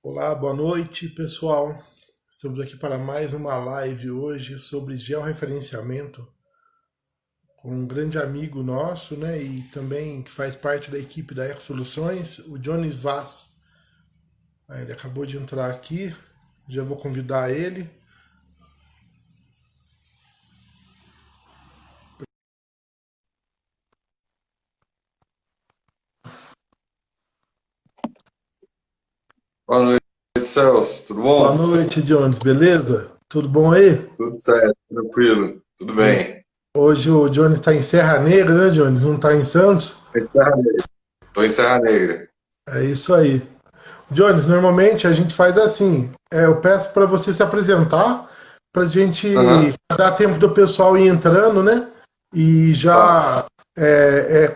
Olá, boa noite, pessoal. Estamos aqui para mais uma live hoje sobre georreferenciamento com um grande amigo nosso, né, e também que faz parte da equipe da Eco Soluções, o Jones Vaz. Ele acabou de entrar aqui, já vou convidar ele. Boa noite, Celso. Tudo Boa bom? noite, Jones, beleza? Tudo bom aí? Tudo certo, tranquilo, tudo bem. Hoje o Jones está em Serra Negra, né, Jones? Não está em Santos? Tô em Serra Negra. Tô em Serra Negra. É isso aí. Jones, normalmente a gente faz assim. Eu peço para você se apresentar, para a gente Aham, dar tempo do pessoal ir entrando, né? E tá. já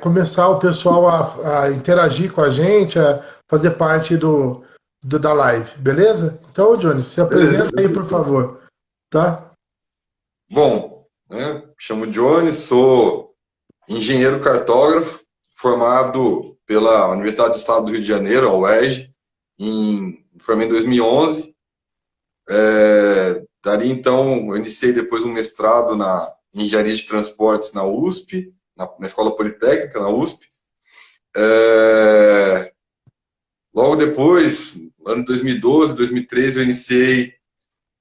começar o pessoal a interagir com a gente, a fazer parte da live, beleza? Então, Jones, se Beleza, apresenta aí, por beleza. favor, tá? Bom, né, chamo Johnny, sou engenheiro cartógrafo, formado pela Universidade do Estado do Rio de Janeiro, a UERJ, formei em 2011. Dali, então, eu iniciei depois um mestrado em Engenharia de Transportes na USP, na Escola Politécnica, na USP. É, Logo depois, ano 2012, 2013, eu iniciei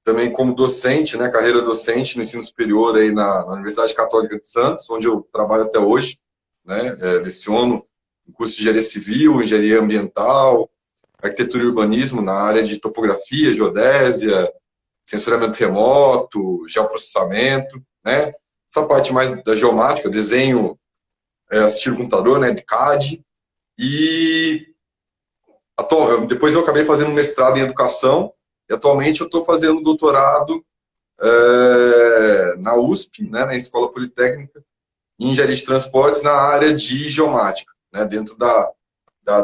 também como docente, né, carreira docente no ensino superior aí na Universidade Católica de Santos, onde eu trabalho até hoje, né, leciono em curso de engenharia civil, engenharia ambiental, arquitetura e urbanismo na área de topografia, geodésia, sensoriamento remoto, geoprocessamento, né, essa parte mais da geomática, desenho assistido computador, né, de CAD, e depois eu acabei fazendo um mestrado em educação e atualmente eu estou fazendo doutorado na USP, né, na Escola Politécnica, em engenharia de transportes na área de geomática, né, dentro da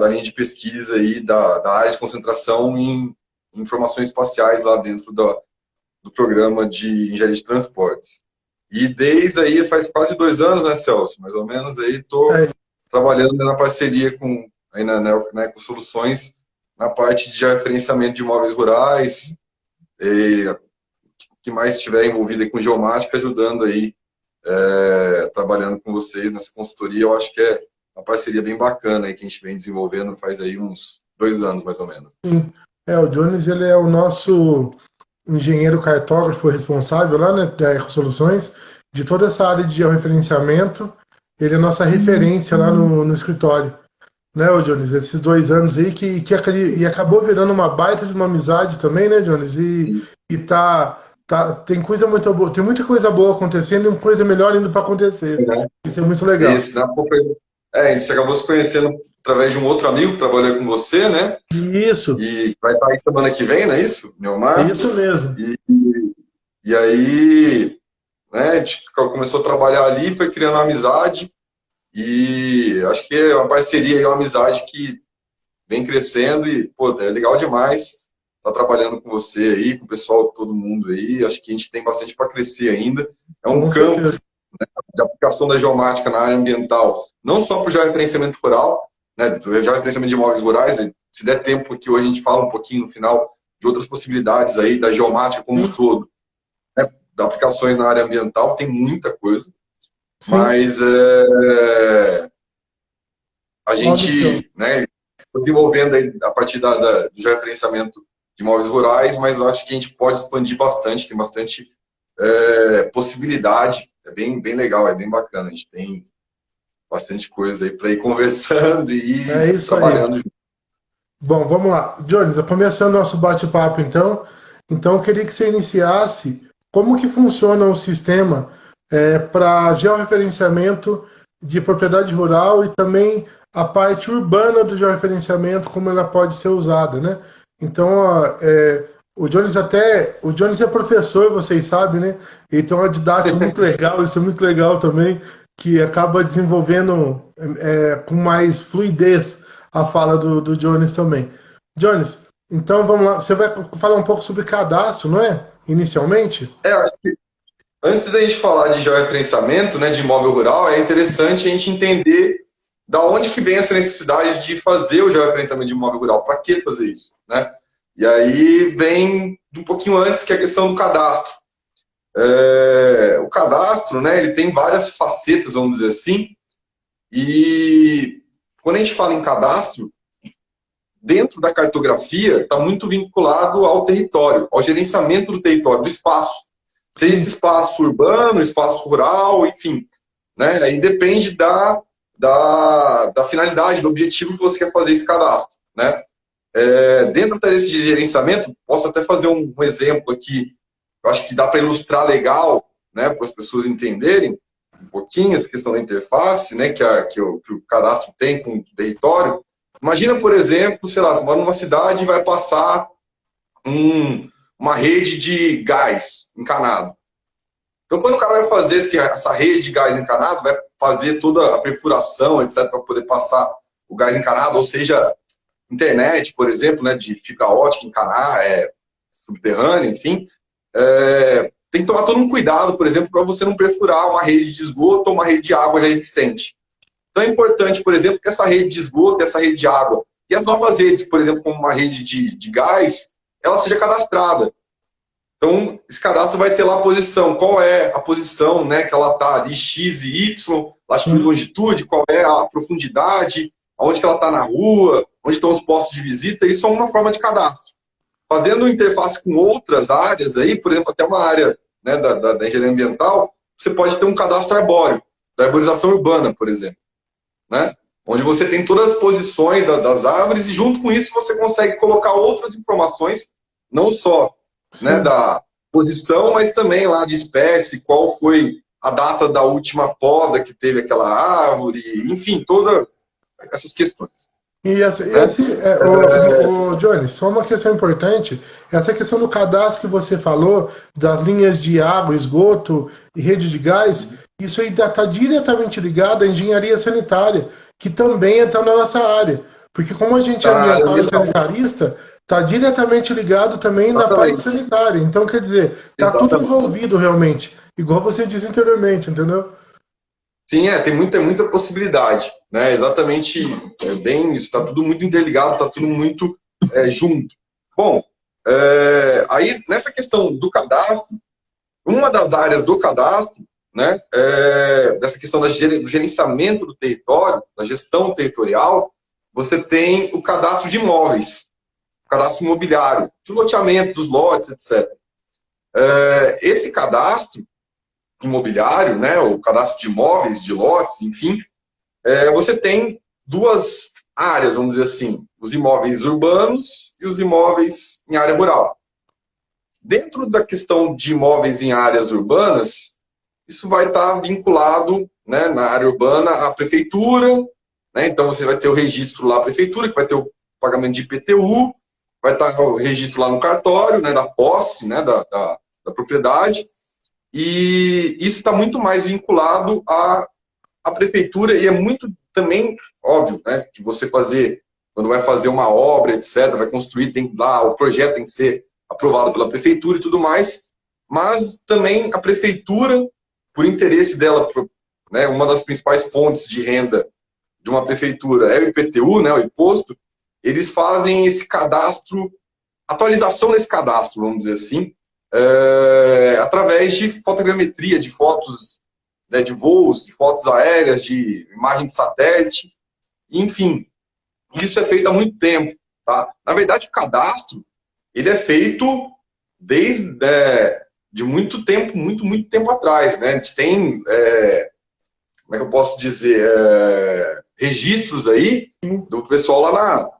linha de pesquisa aí, da área de concentração em informações espaciais lá dentro do programa de engenharia de transportes. E desde aí, faz quase 2 anos, né, Celso? Mais ou menos, aí estou É, trabalhando na parceria com, aí na Ecosoluções, na parte de georreferenciamento de imóveis rurais, e que mais estiver envolvido aí com geomática, ajudando aí, trabalhando com vocês nessa consultoria. Eu acho que é uma parceria bem bacana aí que a gente vem desenvolvendo faz aí uns 2 anos, mais ou menos. o Jones, ele é o nosso engenheiro cartógrafo responsável lá, né, da Eco Soluções, de toda essa área de georreferenciamento. Ele é a nossa referência lá no escritório. Né, ô Jones, esses 2 anos aí e acabou virando uma baita de uma amizade também, né, Jones? E tem coisa muito boa, tem muita coisa boa acontecendo e coisa melhor indo para acontecer. Isso é muito legal. Isso, né? A gente acabou se conhecendo através de um outro amigo que trabalhou com você, né? Isso, E vai estar aí semana que vem, não é isso? é Neomar? isso mesmo. E, e aí, né, a gente começou a trabalhar ali, foi criando uma amizade, e acho que é uma parceria e uma amizade que vem crescendo e, pô, é legal demais estar trabalhando com você aí, com o pessoal, todo mundo aí. Acho que a gente tem bastante para crescer ainda. É um Com campo certeza. de aplicação da geomática na área ambiental, não só para o georreferenciamento rural, né, o georreferenciamento de imóveis rurais, se der tempo que hoje a gente fala um pouquinho no final de outras possibilidades aí da geomática como um Sim, todo, né, de aplicações na área ambiental, tem muita coisa, sim. mas a Olha o seu. gente, né, desenvolvendo aí a partir do georreferenciamento de imóveis rurais, mas acho que a gente pode expandir bastante, tem bastante possibilidade, é bem legal, é bem bacana, a gente tem bastante coisa aí para ir conversando e É ir isso aí. trabalhando junto. Bom, vamos lá. Jones, começando nosso bate-papo então. Então, eu queria que você iniciasse como que funciona o sistema para georreferenciamento de propriedade rural e também a parte urbana do georreferenciamento, como ela pode ser usada, né? Então, ó, o Jones é professor, vocês sabem, né? Ele tem uma didática muito legal, isso é muito legal também, que acaba desenvolvendo com mais fluidez a fala do Jones também. Jones, então vamos lá. Você vai falar um pouco sobre cadastro, não é? Inicialmente? Acho que antes da gente falar de georreferenciamento, né, de imóvel rural, é interessante a gente entender da onde que vem essa necessidade de fazer o georreferenciamento de imóvel rural? Para que fazer isso, né? E aí vem um pouquinho antes, que é a questão do cadastro. O cadastro, né, ele tem várias facetas, vamos dizer assim, e quando a gente fala em cadastro, dentro da cartografia, está muito vinculado ao território, ao gerenciamento do território, do espaço. Seja esse espaço urbano, espaço rural, enfim. Né? Aí depende da finalidade, do objetivo que você quer fazer esse cadastro. Né? Dentro desse gerenciamento, posso até fazer um exemplo aqui, eu acho que dá para ilustrar legal, né, para as pessoas entenderem um pouquinho essa questão da interface, né, que o cadastro tem com o território. Imagina, por exemplo, sei lá, você mora numa cidade e vai passar uma rede de gás encanado. Então, quando o cara vai fazer essa rede de gás encanado, vai fazer toda a perfuração, etc., para poder passar o gás encanado, ou seja, internet, por exemplo, né, de fibra ótica encanada, subterrânea, enfim, tem que tomar todo um cuidado, por exemplo, para você não perfurar uma rede de esgoto ou uma rede de água já existente. Então é importante, por exemplo, que essa rede de esgoto, essa rede de água e as novas redes, por exemplo, como uma rede de gás, ela seja cadastrada. Então, esse cadastro vai ter lá a posição, qual é a posição, né, que ela está ali, X e Y, latitude e longitude, qual é a profundidade, onde que ela está na rua, onde estão os postos de visita, isso é uma forma de cadastro. Fazendo interface com outras áreas, aí, por exemplo, até uma área, né, da engenharia ambiental, você pode ter um cadastro arbóreo, da arborização urbana, por exemplo. Né? Onde você tem todas as posições das árvores e junto com isso você consegue colocar outras informações, não só, né, da posição, mas também lá de espécie, qual foi a data da última poda que teve aquela árvore, enfim, todas essas questões. E Johnny, só uma questão importante, essa questão do cadastro que você falou, das linhas de água, esgoto e rede de gás, isso aí está diretamente ligado à engenharia sanitária, que também está na nossa área. Porque como a gente é ambiental e sanitarista, está diretamente ligado também na parte sanitária. Então, quer dizer, está tudo envolvido realmente, igual você disse anteriormente, entendeu? Sim, tem muita possibilidade, né? Exatamente, bem isso, está tudo muito interligado, está tudo muito junto. Bom, aí nessa questão do cadastro, uma das áreas do cadastro, né, dessa questão do gerenciamento do território, da gestão territorial, você tem o cadastro de imóveis, o cadastro imobiliário, de loteamento dos lotes, etc. Esse cadastro imobiliário, né, o cadastro de imóveis, de lotes, enfim, você tem duas áreas, vamos dizer assim, os imóveis urbanos e os imóveis em área rural. Dentro da questão de imóveis em áreas urbanas, isso vai estar vinculado, né, na área urbana à prefeitura, né, então você vai ter o registro lá à prefeitura, que vai ter o pagamento de IPTU, vai estar o registro lá no cartório, né, da posse, né, da propriedade, e isso está muito mais vinculado à prefeitura e é muito também óbvio, né, de você fazer, quando vai fazer uma obra, etc., vai construir, tem lá, o projeto tem que ser aprovado pela prefeitura e tudo mais, mas também a prefeitura, por interesse dela, né, uma das principais fontes de renda de uma prefeitura é o IPTU, né, o imposto, eles fazem esse cadastro, atualização desse cadastro, vamos dizer assim, através de fotogrametria, de fotos, né, de voos, de fotos aéreas, de imagem de satélite, enfim, isso é feito há muito tempo. Tá? Na verdade, o cadastro ele é feito desde de muito tempo, muito tempo atrás. Né? A gente tem, como é que eu posso dizer, registros aí do pessoal lá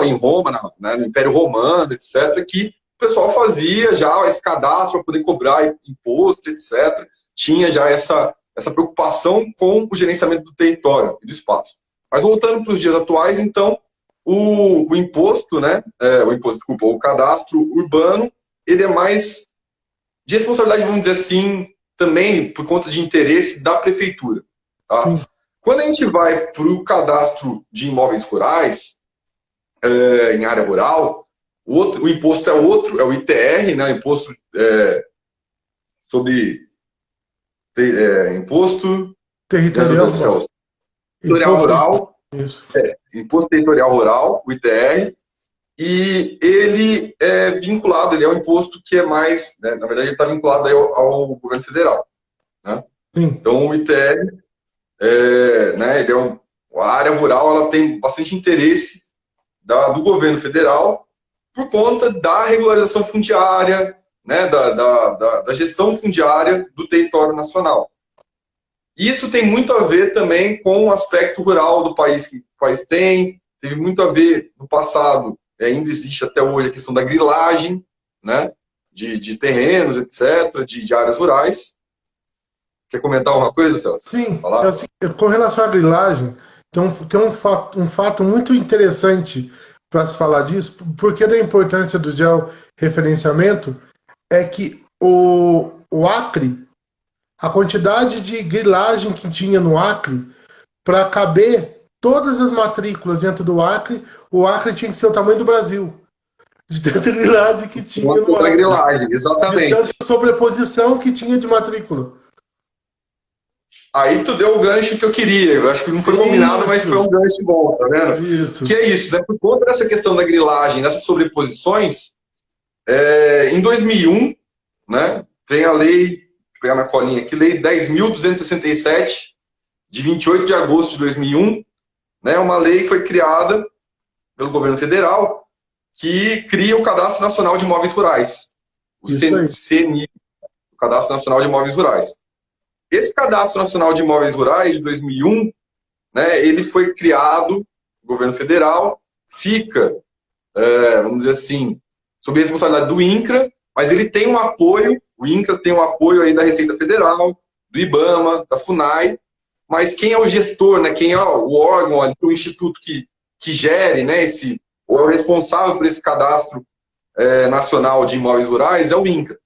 em Roma, no Império Romano, etc., que o pessoal fazia já esse cadastro para poder cobrar imposto, etc. Tinha já essa preocupação com o gerenciamento do território e do espaço. Mas voltando para os dias atuais, então, o imposto, né, o cadastro urbano, ele é mais de responsabilidade, vamos dizer assim, também por conta de interesse da prefeitura. Tá? Quando a gente vai para o cadastro de imóveis rurais, em área rural, o imposto é outro, é o ITR, né, imposto sobre imposto territorial. Territorial Rural, Isso. Imposto Territorial Rural, o ITR, e ele é vinculado, ele é um imposto que é mais, né, na verdade ele está vinculado aí ao governo federal, né? Sim. Então o ITR, né, ele a área rural ela tem bastante interesse do governo federal por conta da regularização fundiária, né, da gestão fundiária do território nacional. Isso tem muito a ver também com o aspecto rural do país que o país tem, teve muito a ver no passado, ainda existe até hoje a questão da grilagem, né, de terrenos, etc., de áreas rurais. Quer comentar alguma coisa, Celso? Sim, Falar? com relação à grilagem, tem um fato muito interessante para se falar disso, porque da importância do georreferenciamento é que o Acre, a quantidade de grilagem que tinha no Acre, para caber todas as matrículas dentro do Acre, o Acre tinha que ser o tamanho do Brasil, de tanta grilagem que tinha no Da Acre, grilagem, de tanta exatamente. sobreposição que tinha de matrícula. Aí tu deu o gancho que eu queria. Eu acho que não foi combinado, mas foi Isso, um gancho bom, tá vendo? Que isso, é isso, né? Por conta dessa questão da grilagem, dessas sobreposições, em 2001, né, tem a lei, vou pegar na colinha aqui, lei 10.267, de 28 de agosto de 2001, né, uma lei que foi criada pelo governo federal, que cria o Cadastro Nacional de Imóveis Rurais, o isso aí. CNI, o Cadastro Nacional de Imóveis Rurais. Esse Cadastro Nacional de Imóveis Rurais, de 2001, né, ele foi criado no governo federal, fica, vamos dizer assim, sob a responsabilidade do INCRA, mas ele tem um apoio, o INCRA tem um apoio aí da Receita Federal, do IBAMA, da FUNAI, mas quem é o gestor, né, quem é o órgão, o instituto que gere, né, ou é o responsável por esse cadastro nacional de imóveis rurais é o INCRA,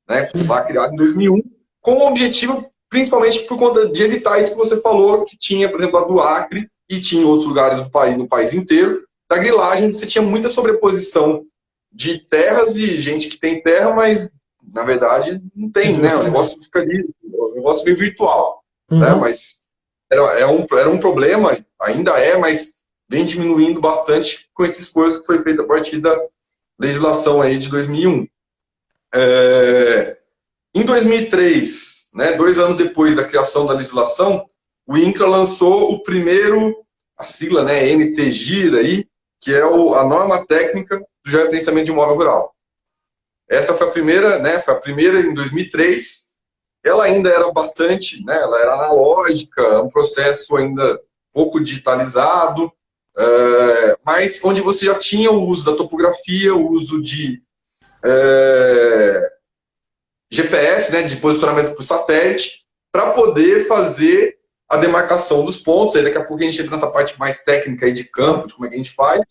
né, lá criado em 2001, com o objetivo, principalmente por conta de editais que você falou, que tinha, por exemplo, a do Acre, e tinha em outros lugares do país, no país inteiro, da grilagem, você tinha muita sobreposição de terras e gente que tem terra, mas na verdade não tem, né? O negócio fica ali, o negócio meio virtual, né? Uhum. Mas era um problema, ainda é, mas vem diminuindo bastante com esse esforço que foi feito a partir da legislação aí de 2001. Em 2003, né, 2 anos depois da criação da legislação, o INCRA lançou o primeiro, a sigla, né, NTGIR aí, que é a norma técnica do georreferenciamento de imóvel rural. Essa foi a primeira, né, foi a primeira em 2003. Ela ainda era bastante, né, ela era analógica, um processo ainda pouco digitalizado, mas onde você já tinha o uso da topografia, o uso de GPS, né, de posicionamento por satélite, para poder fazer a demarcação dos pontos. Aí daqui a pouco a gente entra nessa parte mais técnica aí de campo, de como é que a gente faz,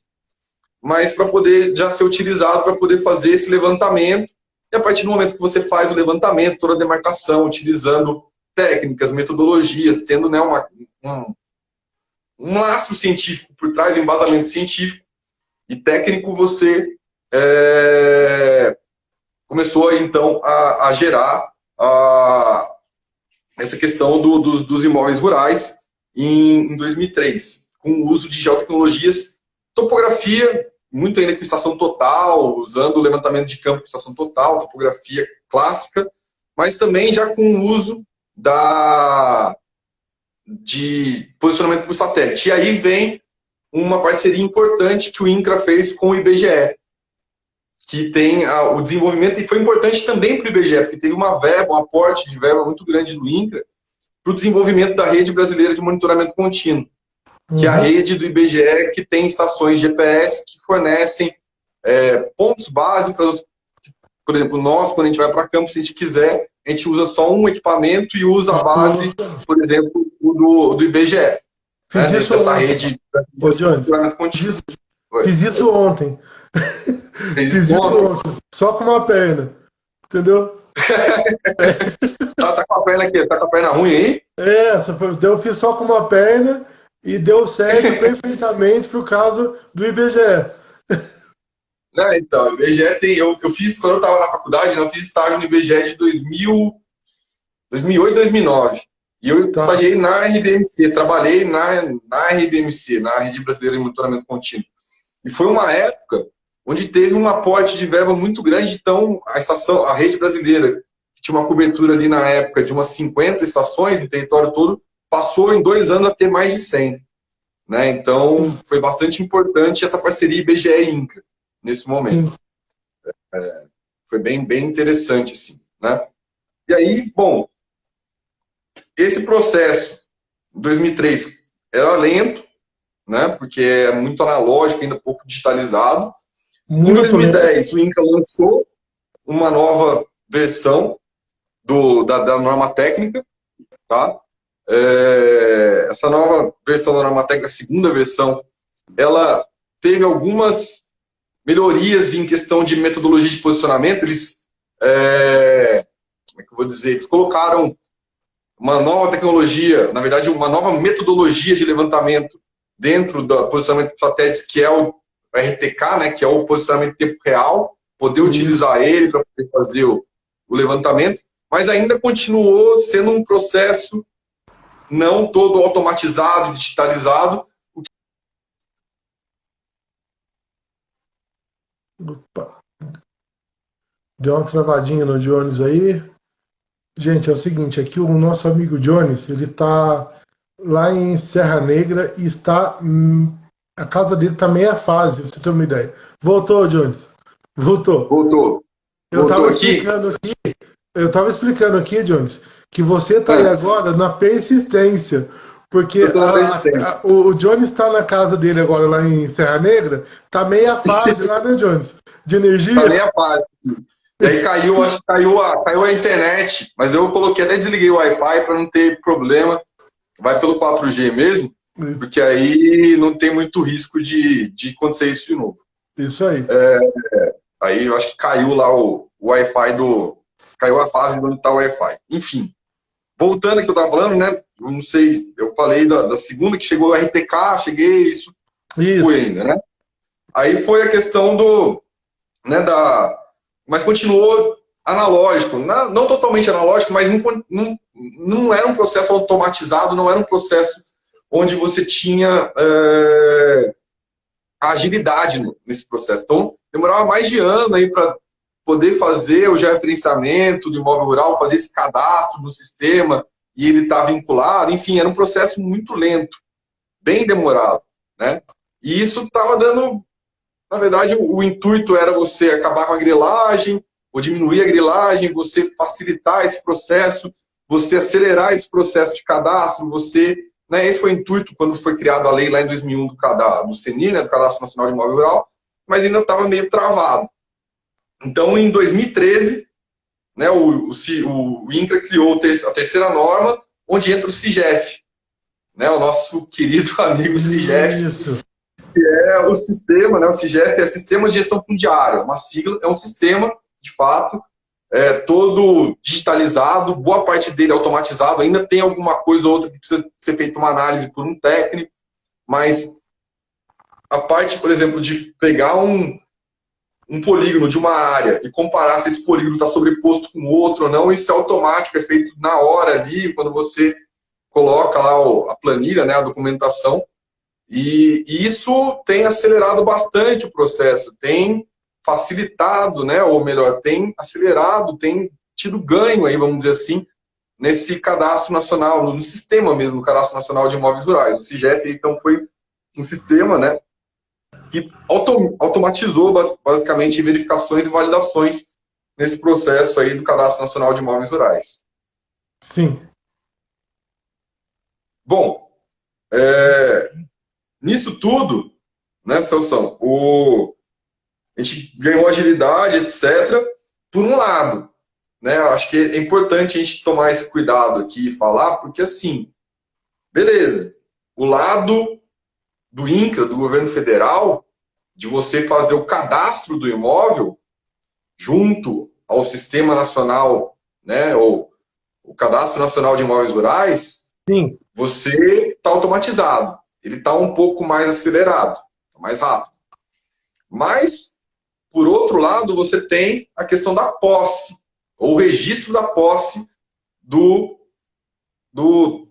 mas para poder já ser utilizado para poder fazer esse levantamento. E a partir do momento que você faz o levantamento, toda a demarcação, utilizando técnicas, metodologias, tendo, né, um lastro científico por trás, um embasamento científico e técnico, você começou então a gerar essa questão dos imóveis rurais em 2003, com o uso de geotecnologias, topografia, muito ainda com estação total, usando o levantamento de campo com estação total, topografia clássica, mas também já com o uso de posicionamento por satélite. E aí vem uma parceria importante que o INCRA fez com o IBGE, que tem o desenvolvimento, e foi importante também para o IBGE, porque teve uma verba, um aporte de verba muito grande do INCRA para o desenvolvimento da rede brasileira de monitoramento contínuo, que é a rede do IBGE que tem estações GPS que fornecem pontos básicos. Por exemplo, nós, quando a gente vai para campo, se a gente quiser, a gente usa só um equipamento e usa a base, por exemplo, do IBGE, Fiz dentro isso dessa ontem. rede Ô, de Jones, monitoramento contínuo. fiz isso ontem. Fez Fiz isso isso ontem? ontem. Só com uma perna. Entendeu? Tá com a perna aqui, tá com a perna ruim aí? Eu fiz só com uma perna e deu certo perfeitamente por causa do IBGE. Né, então, o IBGE tem. Eu fiz, quando eu estava na faculdade, né, eu fiz estágio no IBGE de 2008, 2009. E eu Tá. estagiei na RBMC, trabalhei na RBMC, na Rede Brasileira de Monitoramento Contínuo. E foi uma época onde teve um aporte de verba muito grande, então a Rede Brasileira, que tinha uma cobertura ali na época de umas 50 estações no território todo, passou em 2 anos a ter mais de 100. Né? Então, foi bastante importante essa parceria IBGE-INCRA, nesse momento. Sim. Foi bem interessante, assim, né? E aí, bom, esse processo, em 2003, era lento, né? Porque é muito analógico, ainda pouco digitalizado. Em Muito lento. 2010, o INCRA lançou uma nova versão da norma técnica, tá? Essa nova versão da norma técnica, a segunda versão, ela teve algumas melhorias em questão de metodologia de posicionamento. Eles, como é que eu vou dizer? Eles colocaram uma nova tecnologia, na verdade, uma nova metodologia de levantamento dentro do posicionamento de satélites, que é o RTK, né, que é o posicionamento em tempo real, poder Isso. utilizar ele para poder fazer o levantamento, mas ainda continuou sendo um processo não todo automatizado, digitalizado. Opa. Deu uma travadinha no Jones aí. Gente, é o seguinte, aqui o nosso amigo Jones, ele está lá em Serra Negra e está. A casa dele está meia fase, pra você ter uma ideia. Voltou, Jones. Voltou. Voltou. Eu Voltou estava aqui? explicando aqui, eu estava explicando aqui, Jones, que você está aí Ah, agora na persistência. Porque eu estou na persistência. o Jones está na casa dele agora lá em Serra Negra, tá meia fase lá, né, Jones? De Tá energia. meia fase. E aí caiu, acho que caiu a internet, mas eu coloquei, até desliguei o Wi-Fi para não ter problema. Vai pelo 4G mesmo, porque aí não tem muito risco de acontecer isso de novo. Isso aí. Aí eu acho que caiu lá o Wi-Fi do. Caiu a fase de onde está o Wi-Fi. Enfim, voltando aqui que eu estava falando, né? Eu não sei, eu falei da segunda que chegou o RTK, cheguei, isso foi Isso. ainda, né? Aí foi a questão do. Né, mas continuou analógico, não totalmente analógico, mas não era um processo automatizado, não era um processo onde você tinha a agilidade nesse processo. Então, demorava mais de ano aí para poder fazer o georreferenciamento do imóvel rural, fazer esse cadastro no sistema e ele estar vinculado. Enfim, era um processo muito lento, bem demorado, né? E isso estava dando, na verdade, o intuito era você acabar com a grilagem, ou diminuir a grilagem, você facilitar esse processo, você acelerar esse processo de cadastro, você, né, esse foi o intuito quando foi criada a lei lá em 2001 do CNIR, né, do Cadastro Nacional de Imóvel Rural, mas ainda estava meio travado. Então, em 2013, né, o INCRA criou a terceira norma, onde entra o CIGEF, né, o nosso querido amigo CIGEF, Isso. o sistema, né, o CIGEF é Sistema de Gestão Fundiária, uma sigla, é um sistema, de fato, todo digitalizado, boa parte dele automatizado, ainda tem alguma coisa ou outra que precisa ser feita uma análise por um técnico, mas a parte, por exemplo, de pegar um polígono de uma área e comparar se esse polígono está sobreposto com outro ou não, isso é automático, é feito na hora ali, quando você coloca lá a planilha, né, a documentação, e isso tem acelerado bastante o processo, tem facilitado, né, ou melhor, tem acelerado, tem tido ganho aí, vamos dizer assim, nesse cadastro nacional, no sistema mesmo, no Cadastro Nacional de Imóveis Rurais. O CIGEP, então, foi um sistema, né, que automatizou basicamente verificações e validações nesse processo aí do Cadastro Nacional de Imóveis Rurais. Sim. Bom, nisso tudo, né, Celso, a gente ganhou agilidade, etc. Por um lado, né, eu acho que é importante a gente tomar esse cuidado aqui e falar, porque assim, beleza, o lado do INCRA, do governo federal, de você fazer o cadastro do imóvel junto ao Sistema Nacional, né, ou o Cadastro Nacional de Imóveis Rurais, Sim. você está automatizado. Ele está um pouco mais acelerado, mais rápido. Mas, por outro lado, você tem a questão da posse, ou o registro da posse do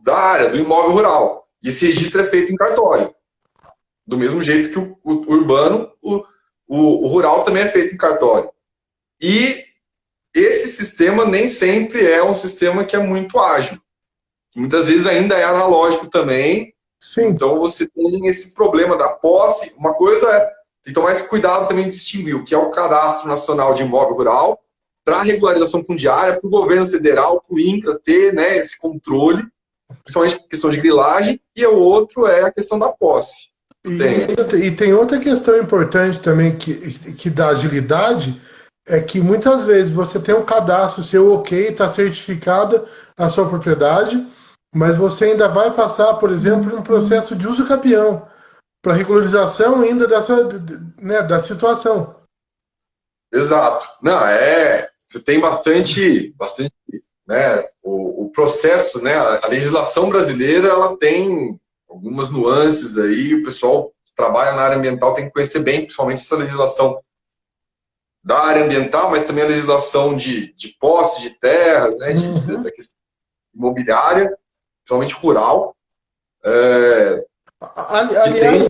da área, do imóvel rural. E esse registro é feito em cartório. Do mesmo jeito que o urbano, o rural também é feito em cartório. E esse sistema nem sempre é um sistema que é muito ágil. Muitas vezes ainda é analógico também. Sim. Então você tem esse problema da posse. Uma coisa é, tem que tomar esse cuidado também de distinguir o que é o Cadastro Nacional de Imóvel Rural para a regularização fundiária, para o governo federal, para o INCRA ter, né, esse controle, principalmente a questão de grilagem, e o outro é a questão da posse. E tem outra questão importante também que dá agilidade, é que muitas vezes você tem um cadastro seu ok, está certificada a sua propriedade, mas você ainda vai passar, por exemplo, por um processo de uso capião, para regularização ainda né, da situação. Exato. Não, você tem bastante, né, o processo, né, a legislação brasileira, ela tem algumas nuances aí, o pessoal que trabalha na área ambiental tem que conhecer bem, principalmente essa legislação da área ambiental, mas também a legislação de posse de terras, né, da questão imobiliária, principalmente rural. Aliás,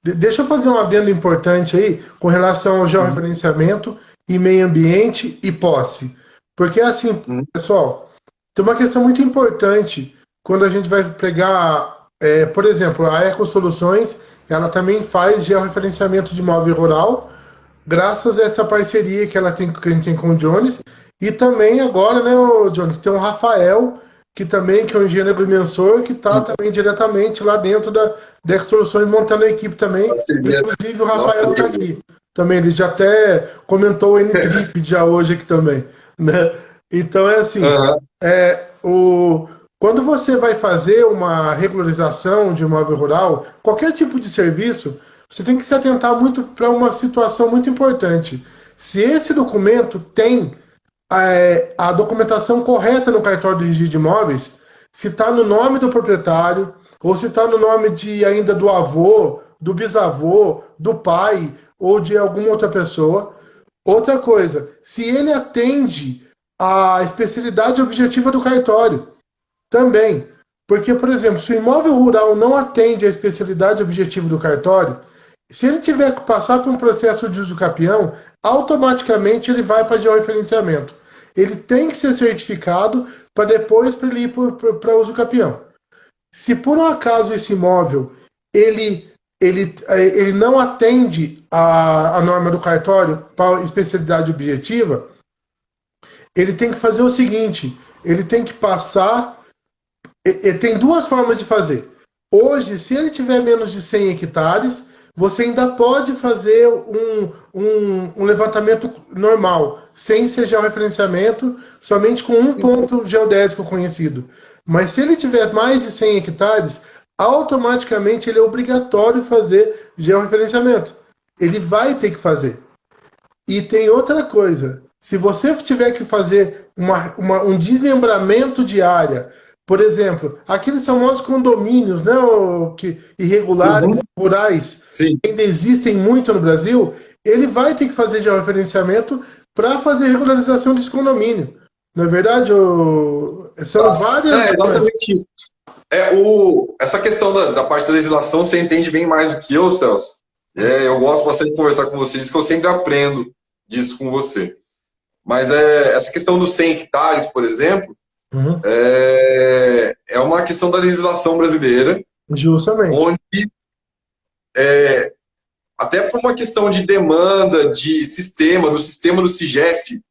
deixa eu fazer um adendo importante aí com relação ao georreferenciamento e meio ambiente e posse. Porque assim, pessoal, tem uma questão muito importante quando a gente vai pegar, por exemplo, a Ecosoluções, ela também faz georreferenciamento de imóvel rural, graças a essa parceria que a gente tem com o Jones. E também agora, né, o Jones, tem o Rafael, que é um engenheiro agrimensor, que está também diretamente lá dentro da Ecosoluções, montando a equipe também. Inclusive o Rafael está aqui. Também, ele já até comentou o N-Trip já hoje aqui também. Né? Então é assim, quando você vai fazer uma regularização de imóvel rural, qualquer tipo de serviço, você tem que se atentar muito para uma situação muito importante. Se esse documento tem a documentação correta no cartório de registro de imóveis, se está no nome do proprietário, ou se está no nome ainda do avô, do bisavô, do pai, ou de alguma outra pessoa. Outra coisa, se ele atende à especialidade objetiva do cartório, também. Porque, por exemplo, se o imóvel rural não atende à especialidade objetiva do cartório, se ele tiver que passar por um processo de uso capião, automaticamente ele vai para georreferenciamento. Ele tem que ser certificado para depois para ele ir para uso capião. Se por um acaso esse imóvel ele não atende a norma do cartório para especialidade objetiva, ele tem que fazer o seguinte, ele tem que passar. Tem duas formas de fazer. Hoje, se ele tiver menos de 100 hectares, você ainda pode fazer um levantamento normal, sem ser georreferenciamento, somente com um ponto geodésico conhecido. Mas se ele tiver mais de 100 hectares, automaticamente ele é obrigatório fazer georreferenciamento. Ele vai ter que fazer. E tem outra coisa. Se você tiver que fazer um desmembramento de área, por exemplo, aqueles famosos condomínios, né, irregulares, rurais, Sim. que ainda existem muito no Brasil, ele vai ter que fazer georreferenciamento para fazer regularização desse condomínio. Não é verdade? São várias. É exatamente isso. Essa questão da parte da legislação, você entende bem mais do que eu, Celso. Eu gosto bastante de conversar com você, diz que eu sempre aprendo disso com você. Mas essa questão dos 100 hectares, por exemplo, é uma questão da legislação brasileira. Justamente. Onde, até por uma questão de demanda, de sistema do CIGEF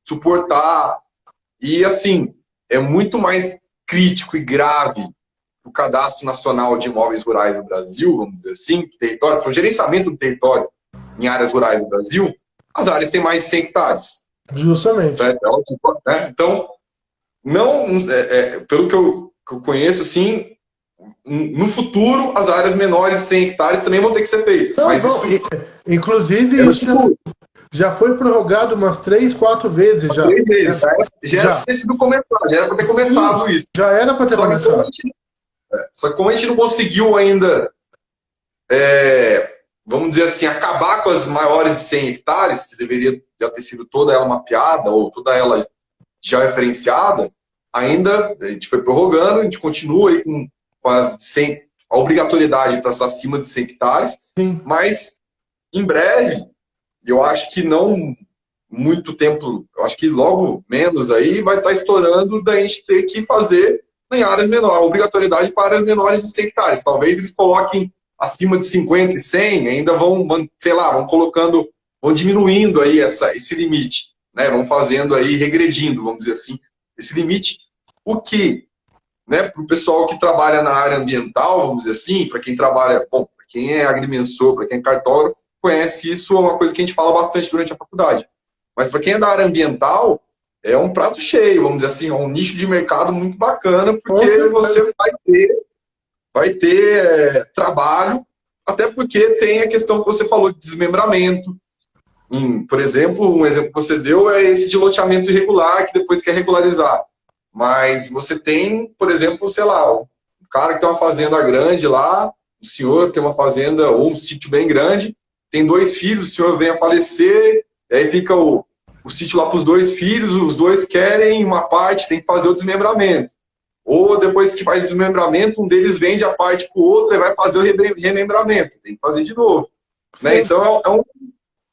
suportar, e assim, é muito mais crítico e grave o Cadastro Nacional de Imóveis Rurais do Brasil, vamos dizer assim, território, para o gerenciamento do território em áreas rurais do Brasil, as áreas têm mais de 100 hectares. Justamente. Certo? Então, pelo que eu conheço, assim, no futuro, as áreas menores de 100 hectares também vão ter que ser feitas. Não, inclusive, isso já foi prorrogado umas 3, 4 vezes. 3 vezes. Já era para ter sido começado, já era para ter começado isso. Já era para ter começado. Só que como a gente não conseguiu ainda, vamos dizer assim, acabar com as maiores de 100 hectares, que deveria já ter sido toda ela mapeada, ou toda ela já referenciada, ainda, a gente foi prorrogando, a gente continua aí com as 100, a obrigatoriedade para estar acima de 100 hectares, Sim. mas em breve, eu acho que não muito tempo, eu acho que logo menos aí vai estar estourando da gente ter que fazer em áreas menores, obrigatoriedade para áreas menores de 100 hectares. Talvez eles coloquem acima de 50 e 100, ainda vão, sei lá, vão colocando, vão diminuindo aí esse limite, né? Vão fazendo aí, regredindo, vamos dizer assim, esse limite. O que, né, para o pessoal que trabalha na área ambiental, vamos dizer assim, para quem trabalha, bom, para quem é agrimensor, para quem é cartógrafo, conhece isso, é uma coisa que a gente fala bastante durante a faculdade. Mas para quem é da área ambiental, é um prato cheio, vamos dizer assim, é um nicho de mercado muito bacana, porque você vai ter trabalho, até porque tem a questão que você falou de desmembramento. Por exemplo, um exemplo que você deu é esse de loteamento irregular, que depois quer regularizar. Mas você tem, por exemplo, sei lá, o cara que tem uma fazenda grande lá, o senhor tem uma fazenda ou um sítio bem grande, tem 2 filhos, o senhor vem a falecer, aí fica o sítio lá para os 2 filhos, os 2 querem uma parte, tem que fazer o desmembramento. Ou depois que faz o desmembramento, um deles vende a parte para o outro e vai fazer o remembramento, tem que fazer de novo. Né? Então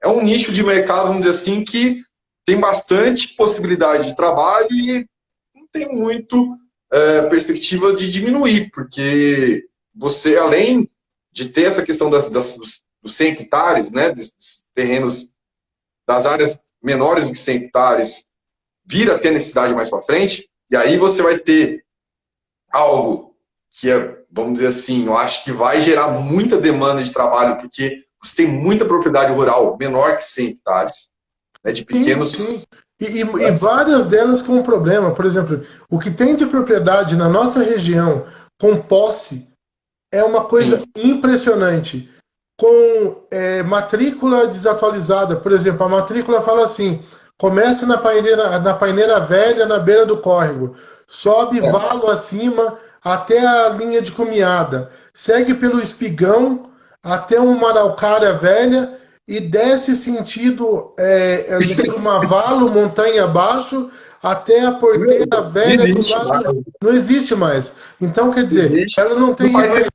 é um nicho de mercado, vamos dizer assim, que tem bastante possibilidade de trabalho e não tem muito perspectiva de diminuir, porque você, além de ter essa questão dos 100 hectares, né, desses terrenos, das áreas menores do que 100 hectares, vir a ter necessidade mais para frente, e aí você vai ter algo que é, vamos dizer assim, eu acho que vai gerar muita demanda de trabalho, porque você tem muita propriedade rural menor que 100 hectares, né, de pequenos... Sim. E várias delas com um problema. Por exemplo, o que tem de propriedade na nossa região com posse é uma coisa Sim. impressionante. Com matrícula desatualizada. Por exemplo, a matrícula fala assim: começa na paineira velha, na beira do córrego, sobe valo acima até a linha de cumeada, segue pelo espigão até uma araucária velha e desce sentido Mavalo, montanha abaixo, até a porteira velha do lado. Não existe mais. Então, quer dizer, ela não tem referência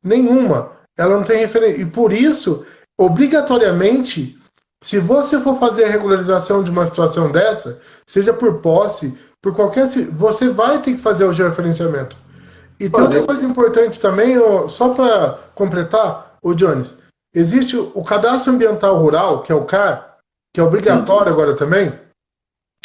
nenhuma. Ela não tem referência. E por isso, obrigatoriamente, se você for fazer a regularização de uma situação dessa, seja por posse, por qualquer. Você vai ter que fazer o georreferenciamento. E tem outra coisa importante também, só para completar, o Jones. Existe o Cadastro Ambiental Rural, que é o CAR, que é obrigatório agora também.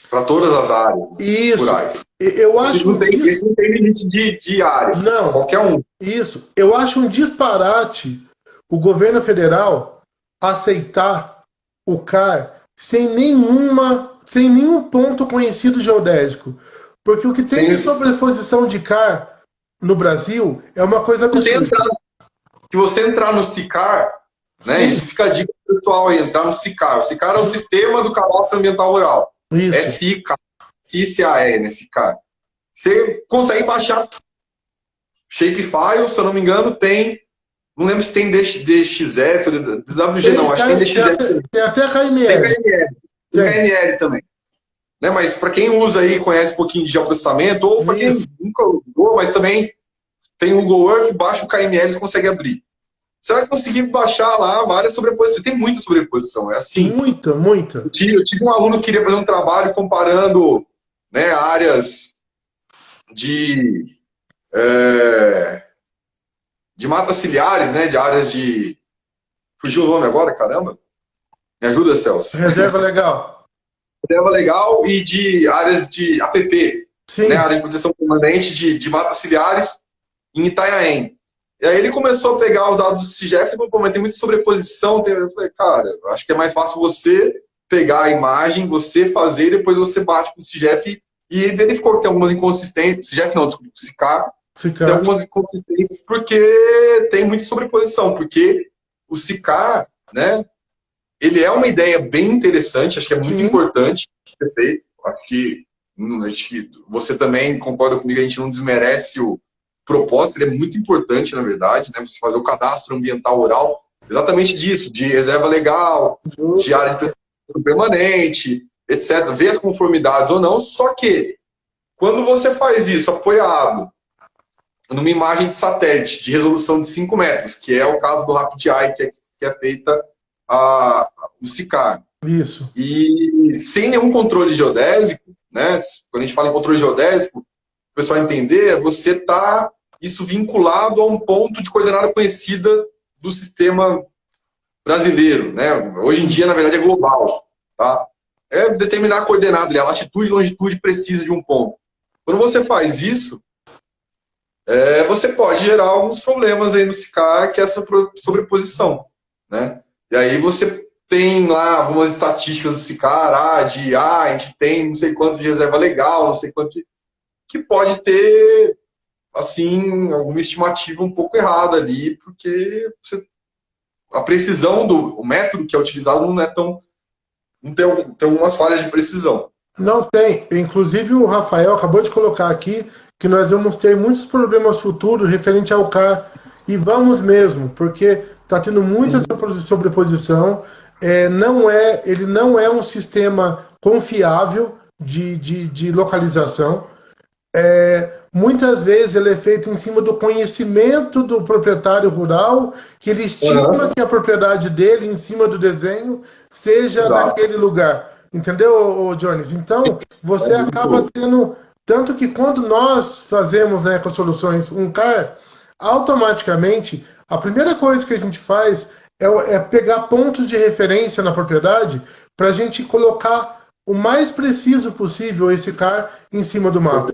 Para todas as áreas rurais. Eu acho esse não tem limite de área. Não. Qualquer um. Isso. Eu acho um disparate o governo federal aceitar o CAR sem nenhum ponto conhecido geodésico. Porque o que tem de sobreposição de CAR no Brasil é uma coisa absurda. Se você entrar no SICAR, né, isso fica a dica pessoal aí, entrar no SICAR. O SICAR é o Sistema do Cadastro Ambiental Rural. Isso. É SICAR, né, SICAR. Você consegue baixar Shapefile, se eu não me engano, tem. Não lembro se tem DXF, DWG, não, acho que tem DXF. Tem até KML. Tem KML também. Né, mas para quem usa aí, conhece um pouquinho de geoprocessamento, ou para quem nunca usou, mas também tem o Google Earth, baixa o KML e consegue abrir. Você vai conseguir baixar lá várias sobreposições. Tem muita sobreposição, é assim. Muita. Eu tive um aluno que queria fazer um trabalho comparando, né, áreas de matas ciliares, né, de áreas de... Fugiu o nome agora, caramba? Me ajuda, Celso. Reserva legal. Reserva legal e de áreas de APP. Sim. Né, área de proteção permanente de matas ciliares em Itanhaém. E aí ele começou a pegar os dados do CIGEF e falou, tem muita sobreposição. Eu falei, cara, acho que é mais fácil você pegar a imagem, você fazer, e depois você bate com o CIGEF e verificou que tem algumas inconsistências. CIGEF não, desculpa, SICAR. Tem algumas inconsistências porque tem muita sobreposição, porque o SICAR, né, ele é uma ideia bem interessante, acho que é muito importante ser feito. Acho que você também concorda comigo, a gente não desmerece o propósito, ele é muito importante, na verdade, né, você fazer o cadastro ambiental rural, exatamente disso, de reserva legal, de área de proteção permanente, etc., ver as conformidades ou não, só que Quando você faz isso apoiado numa imagem de satélite de resolução de 5 metros, que é o caso do RapidEye, que é feita o SICAR, Isso. e sem nenhum controle geodésico, né? Quando a gente fala em controle geodésico, o pessoal entender, você está isso vinculado a um ponto de coordenada conhecida do sistema brasileiro, né? Hoje em dia, na verdade, é global, tá? É determinar a coordenada, a latitude e longitude precisa de um ponto. Quando você faz isso, você pode gerar alguns problemas aí no SICAR, que é essa sobreposição, né? E aí você tem lá algumas estatísticas do SICAR, a gente tem não sei quanto de reserva legal, não sei quanto que pode ter, assim, alguma estimativa um pouco errada ali, porque a precisão o método que é utilizado não é tão, não tem algumas falhas de precisão. Não tem. Inclusive o Rafael acabou de colocar aqui que nós vamos ter muitos problemas futuros referente ao CAR. E vamos mesmo, porque está tendo muita sobreposição. Ele não é um sistema confiável de localização. Muitas vezes ele é feito em cima do conhecimento do proprietário rural, que ele estima que a propriedade dele, em cima do desenho, seja Exato. naquele lugar. Entendeu, Jones? Então, você acaba tendo. Tanto que quando nós fazemos, né, com soluções um CAR, automaticamente, a primeira coisa que a gente faz é pegar pontos de referência na propriedade para a gente colocar o mais preciso possível esse CAR em cima do mapa.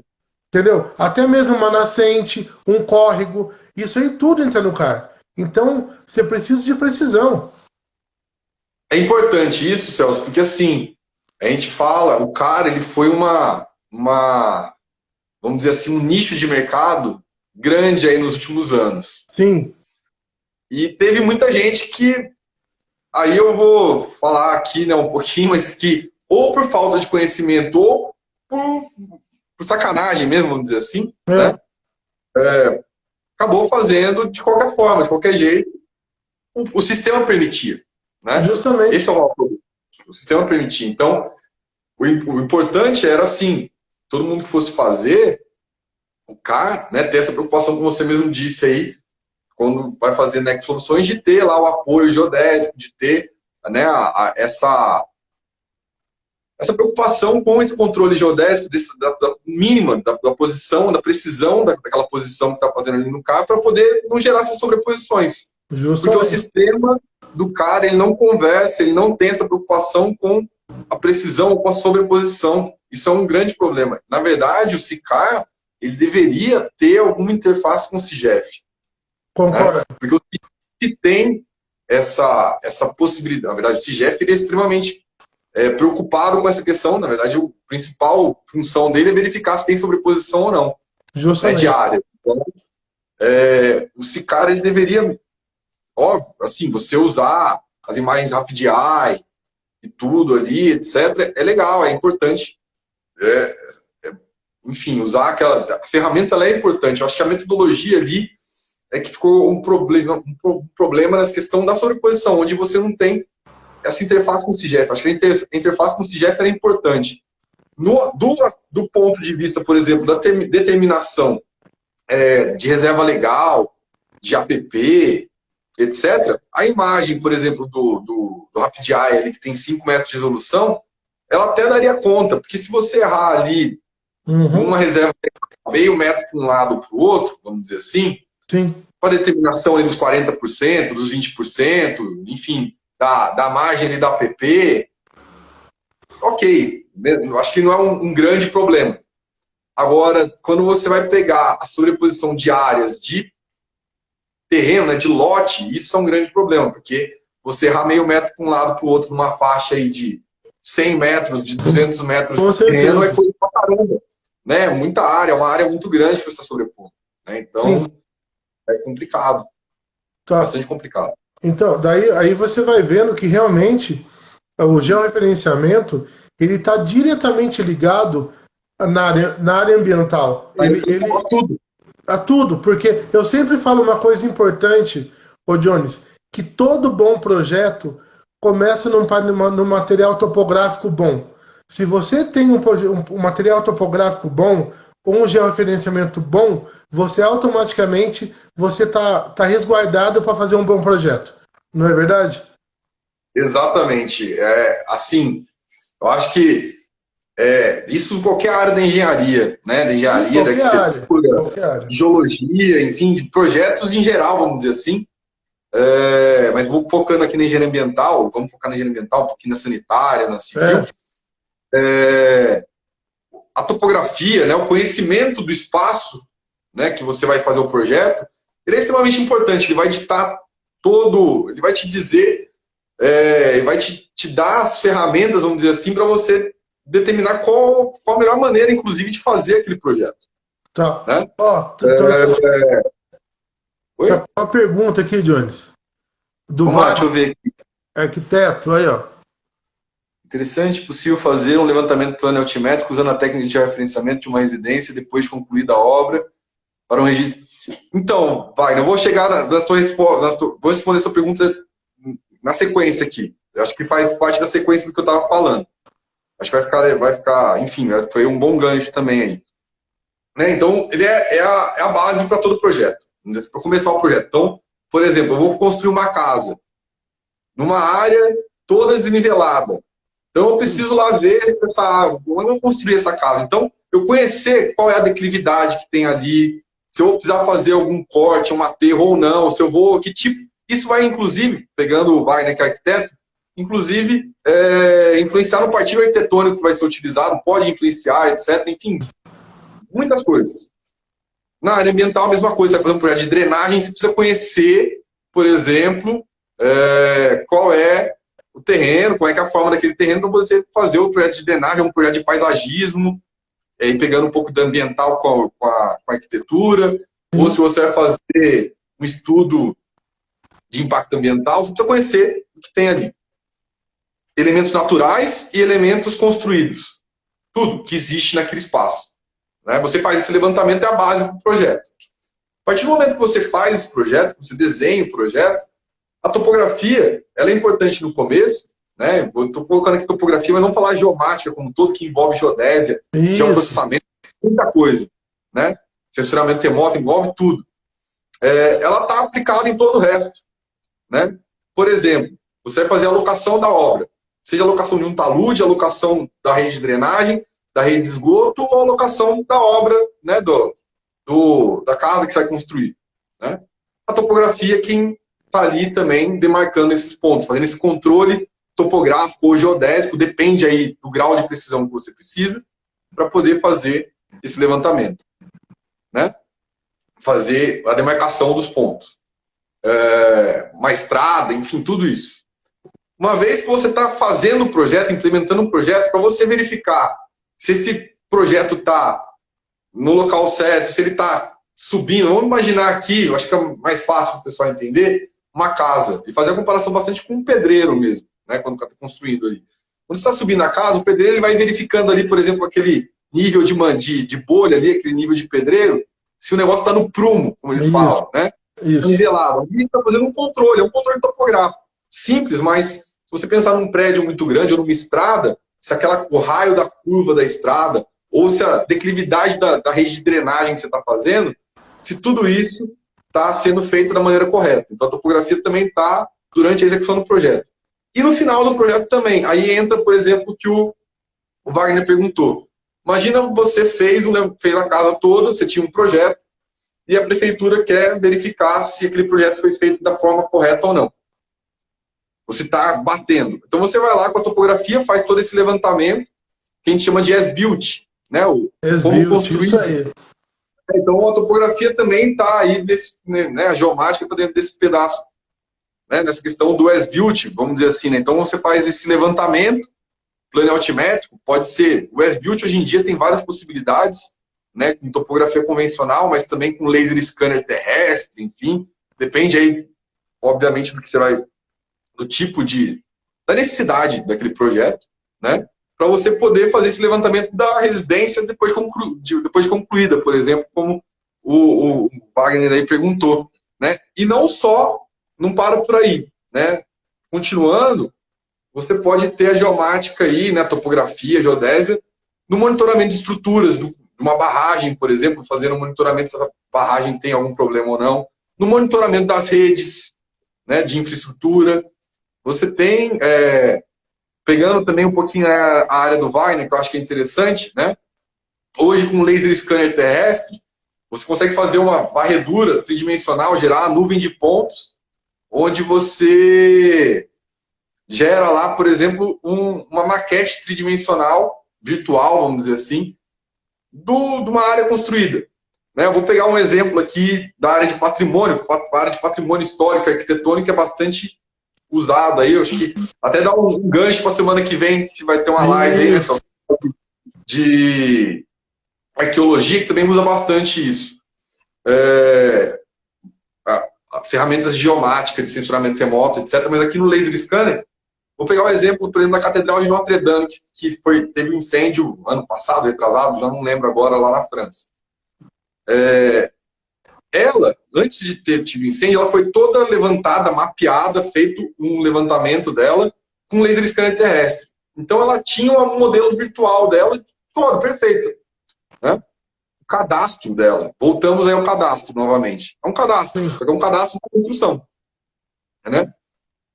Entendeu? Até mesmo uma nascente, um córrego, isso aí tudo entra no CAR. Então, você precisa de precisão. É importante isso, Celso, porque assim, a gente fala, o CAR ele foi vamos dizer assim, um nicho de mercado grande aí nos últimos anos. Sim. E teve muita gente que, aí eu vou falar aqui, né, um pouquinho, mas que ou por falta de conhecimento ou por sacanagem mesmo, vamos dizer assim, né, acabou fazendo de qualquer forma, de qualquer jeito, o sistema permitia, né? Justamente. Esse é o problema. O sistema permitia. Então, o importante era assim, todo mundo que fosse fazer o CAR, né, ter essa preocupação que você mesmo disse aí, quando vai fazer, né, soluções, de ter lá o apoio geodésico, de ter, né, essa preocupação com esse controle geodésico, da mínima, da posição, da precisão daquela posição que está fazendo ali no CAR, para poder não gerar essas sobreposições. Justamente. Porque o sistema do CAR, ele não conversa, ele não tem essa preocupação com a precisão ou com a sobreposição. Isso é um grande problema. Na verdade, o SICAR, ele deveria ter alguma interface com o CIGEF. Concordo. Né? Porque o CIGEF tem essa possibilidade. Na verdade, o CIGEF ele é extremamente preocupado com essa questão. Na verdade, a principal função dele é verificar se tem sobreposição ou não. Justamente. De área. Então, o SICAR ele deveria, óbvio, assim, você usar as imagens RapidEye e tudo ali, etc., é legal, é importante. Enfim, usar a ferramenta ela é importante. Eu acho que a metodologia ali é que ficou um problema nessa questão da sobreposição, onde você não tem essa interface com o CIGEF. Acho que a interface com o CIGEF era importante. Do ponto de vista, por exemplo, da determinação de reserva legal, de APP, etc., a imagem, por exemplo, do RapidEye, ali, que tem 5 metros de resolução, ela até daria conta, porque se você errar ali uma reserva meio metro para um lado ou para o outro, vamos dizer assim, para a determinação ali dos 40%, dos 20%, enfim, da margem ali da APP, ok, eu acho que não é um grande problema. Agora, quando você vai pegar a sobreposição de áreas de terreno, né, de lote, isso é um grande problema, porque você errar meio metro para um lado para o outro numa faixa aí de 100 metros, de 200 metros de terreno, é coisa pra caramba. Né? Muita área, uma área muito grande que você está sobrepondo. Né? Então, é complicado. Bastante complicado. Então, aí você vai vendo que realmente o georreferenciamento ele está diretamente ligado na área ambiental. Ele tudo. A tudo, porque eu sempre falo uma coisa importante, ô Jones, que todo bom projeto começa num material topográfico bom. Se você tem um material topográfico bom ou um georreferenciamento bom, você automaticamente tá resguardado para fazer um bom projeto. Não é verdade? Exatamente. Assim, eu acho que isso em qualquer área da engenharia, né? Da Isso, engenharia, da qualquer área. arquitetura, Qualquer área. de geologia, enfim, de projetos em geral, vamos dizer assim. Mas vou focando aqui na engenharia ambiental, vamos focar na engenharia ambiental, um pouquinho na sanitária, na civil. É, A topografia, né, o conhecimento do espaço, né, que você vai fazer o projeto, ele é extremamente importante. Ele vai ditar ele vai te dizer, ele vai te dar as ferramentas, vamos dizer assim, para você determinar qual a melhor maneira, inclusive, de fazer aquele projeto. tá. Né? Ó, Oi? uma pergunta aqui, Jones. Do Vamos lá, deixa Wagner, eu ver aqui. arquiteto, aí, ó. Interessante, possível fazer um levantamento plano altimétrico usando a técnica de georreferenciamento de uma residência depois de concluída a obra para um registro. Então, Wagner, eu vou chegar vou responder sua pergunta na sequência aqui. Eu acho que faz parte da sequência do que eu estava falando. Acho que vai ficar, enfim, foi um bom gancho também aí. Né? Então, ele é a base para todo o projeto, para começar o projeto. Então, por exemplo, eu vou construir uma casa numa área toda desnivelada. Então, eu preciso lá ver como eu vou construir essa casa. Então, eu conhecer qual é a declividade que tem ali, se eu vou precisar fazer algum corte, um aterro ou não, se eu vou, que tipo. Isso vai, inclusive, pegando o Wagner, que é arquiteto, inclusive, influenciar no partido arquitetônico que vai ser utilizado, pode influenciar, etc. Enfim, muitas coisas. Na área ambiental, a mesma coisa. Por exemplo, projeto de drenagem, você precisa conhecer, por exemplo, qual é o terreno, qual é que é a forma daquele terreno para você fazer o projeto de drenagem, um projeto de paisagismo, e pegando um pouco do ambiental com a arquitetura, ou se você vai fazer um estudo de impacto ambiental, você precisa conhecer o que tem ali. Elementos naturais e elementos construídos. Tudo que existe naquele espaço. Né? Você faz esse levantamento, é a base do projeto. A partir do momento que você faz esse projeto, que você desenha o projeto, a topografia, ela é importante no começo, né? Estou colocando aqui topografia, mas não falar geomática como um todo, que envolve geodésia, Isso. geoprocessamento, muita coisa, né? Censuramento remoto envolve tudo. Ela está aplicada em todo o resto, né? Por exemplo, você vai fazer a alocação da obra, seja a alocação de um talude, a alocação da rede de drenagem, da rede de esgoto, ou a alocação da obra, né, da casa que você vai construir, né? A topografia, quem está ali também demarcando esses pontos, fazendo esse controle topográfico ou geodésico, depende aí do grau de precisão que você precisa para poder fazer esse levantamento, né? Fazer a demarcação dos pontos. Uma estrada, enfim, tudo isso. Uma vez que você está fazendo o projeto, implementando um projeto, para você verificar se esse projeto está no local certo, se ele está subindo. Vamos imaginar aqui, eu acho que é mais fácil para o pessoal entender, uma casa, e fazer a comparação bastante com um pedreiro mesmo, né, quando está construindo ali. Quando você está subindo a casa, o pedreiro ele vai verificando ali, por exemplo, aquele nível de bolha ali, aquele nível de pedreiro, se o negócio está no prumo, como ele Isso. fala, né? Isso. Nivelado. Ali está fazendo um controle, é um controle topográfico. Simples, mas se você pensar num prédio muito grande ou numa estrada, se o raio da curva da estrada, ou se a declividade da rede de drenagem que você está fazendo, se tudo isso está sendo feito da maneira correta. Então a topografia também está durante a execução do projeto. E no final do projeto também. Aí entra, por exemplo, o que o Wagner perguntou. Imagina você fez a casa toda, você tinha um projeto, e a prefeitura quer verificar se aquele projeto foi feito da forma correta ou não. Você está batendo. Então você vai lá com a topografia, faz todo esse levantamento, que a gente chama de as-built, né? Como construir. Isso aí. Então a topografia também está aí, né? A geomática está dentro desse pedaço, né? Nessa questão do as-built, vamos dizer assim. Né? Então você faz esse levantamento, plano altimétrico, pode ser. O as-built hoje em dia tem várias possibilidades, né, com topografia convencional, mas também com laser scanner terrestre, enfim, depende aí, obviamente, do tipo da necessidade daquele projeto, né, para você poder fazer esse levantamento da residência depois de concluída, por exemplo, como o Wagner aí perguntou, né, e não para por aí, né, continuando, você pode ter a geomática aí, né, a topografia, a geodésia, no monitoramento de estruturas, de uma barragem, por exemplo, fazendo um monitoramento se essa barragem tem algum problema ou não, no monitoramento das redes, né, de infraestrutura. Você tem, pegando também um pouquinho a área do Wagner, que eu acho que é interessante, né? Hoje, com laser scanner terrestre, você consegue fazer uma varredura tridimensional, gerar uma nuvem de pontos, onde você gera lá, por exemplo, uma maquete tridimensional, virtual, vamos dizer assim, de uma área construída. Né? Eu vou pegar um exemplo aqui da área de patrimônio, a área de patrimônio histórico e arquitetônico é bastante usado aí, eu acho que até dá um gancho para a semana que vem, que vai ter uma live aí, né, de arqueologia, que também usa bastante isso. Ferramentas geomáticas de censuramento remoto, etc. Mas aqui no laser scanner, vou pegar um exemplo, por exemplo, da Catedral de Notre Dame, que teve um incêndio ano passado, retrasado, já não lembro agora, lá na França. Ela, antes de ter tido incêndio, ela foi toda levantada, mapeada, feito um levantamento dela com laser scanner terrestre. Então ela tinha um modelo virtual dela todo, perfeito. Né? O cadastro dela. Voltamos aí ao cadastro novamente. É um cadastro, é um cadastro de construção. Né?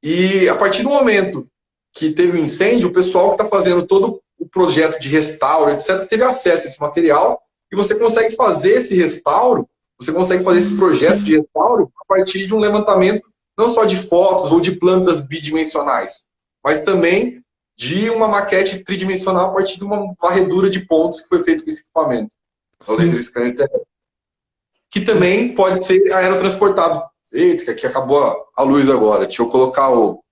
E a partir do momento que teve um incêndio, o pessoal que está fazendo todo o projeto de restauro, etc., teve acesso a esse material e você consegue fazer esse restauro, você consegue fazer esse projeto de restauro a partir de um levantamento não só de fotos ou de plantas bidimensionais, mas também de uma maquete tridimensional a partir de uma varredura de pontos que foi feito com esse equipamento. O laser scanner terrestre. Que também pode ser aerotransportado. Eita, que acabou a luz agora. Deixa eu colocar o...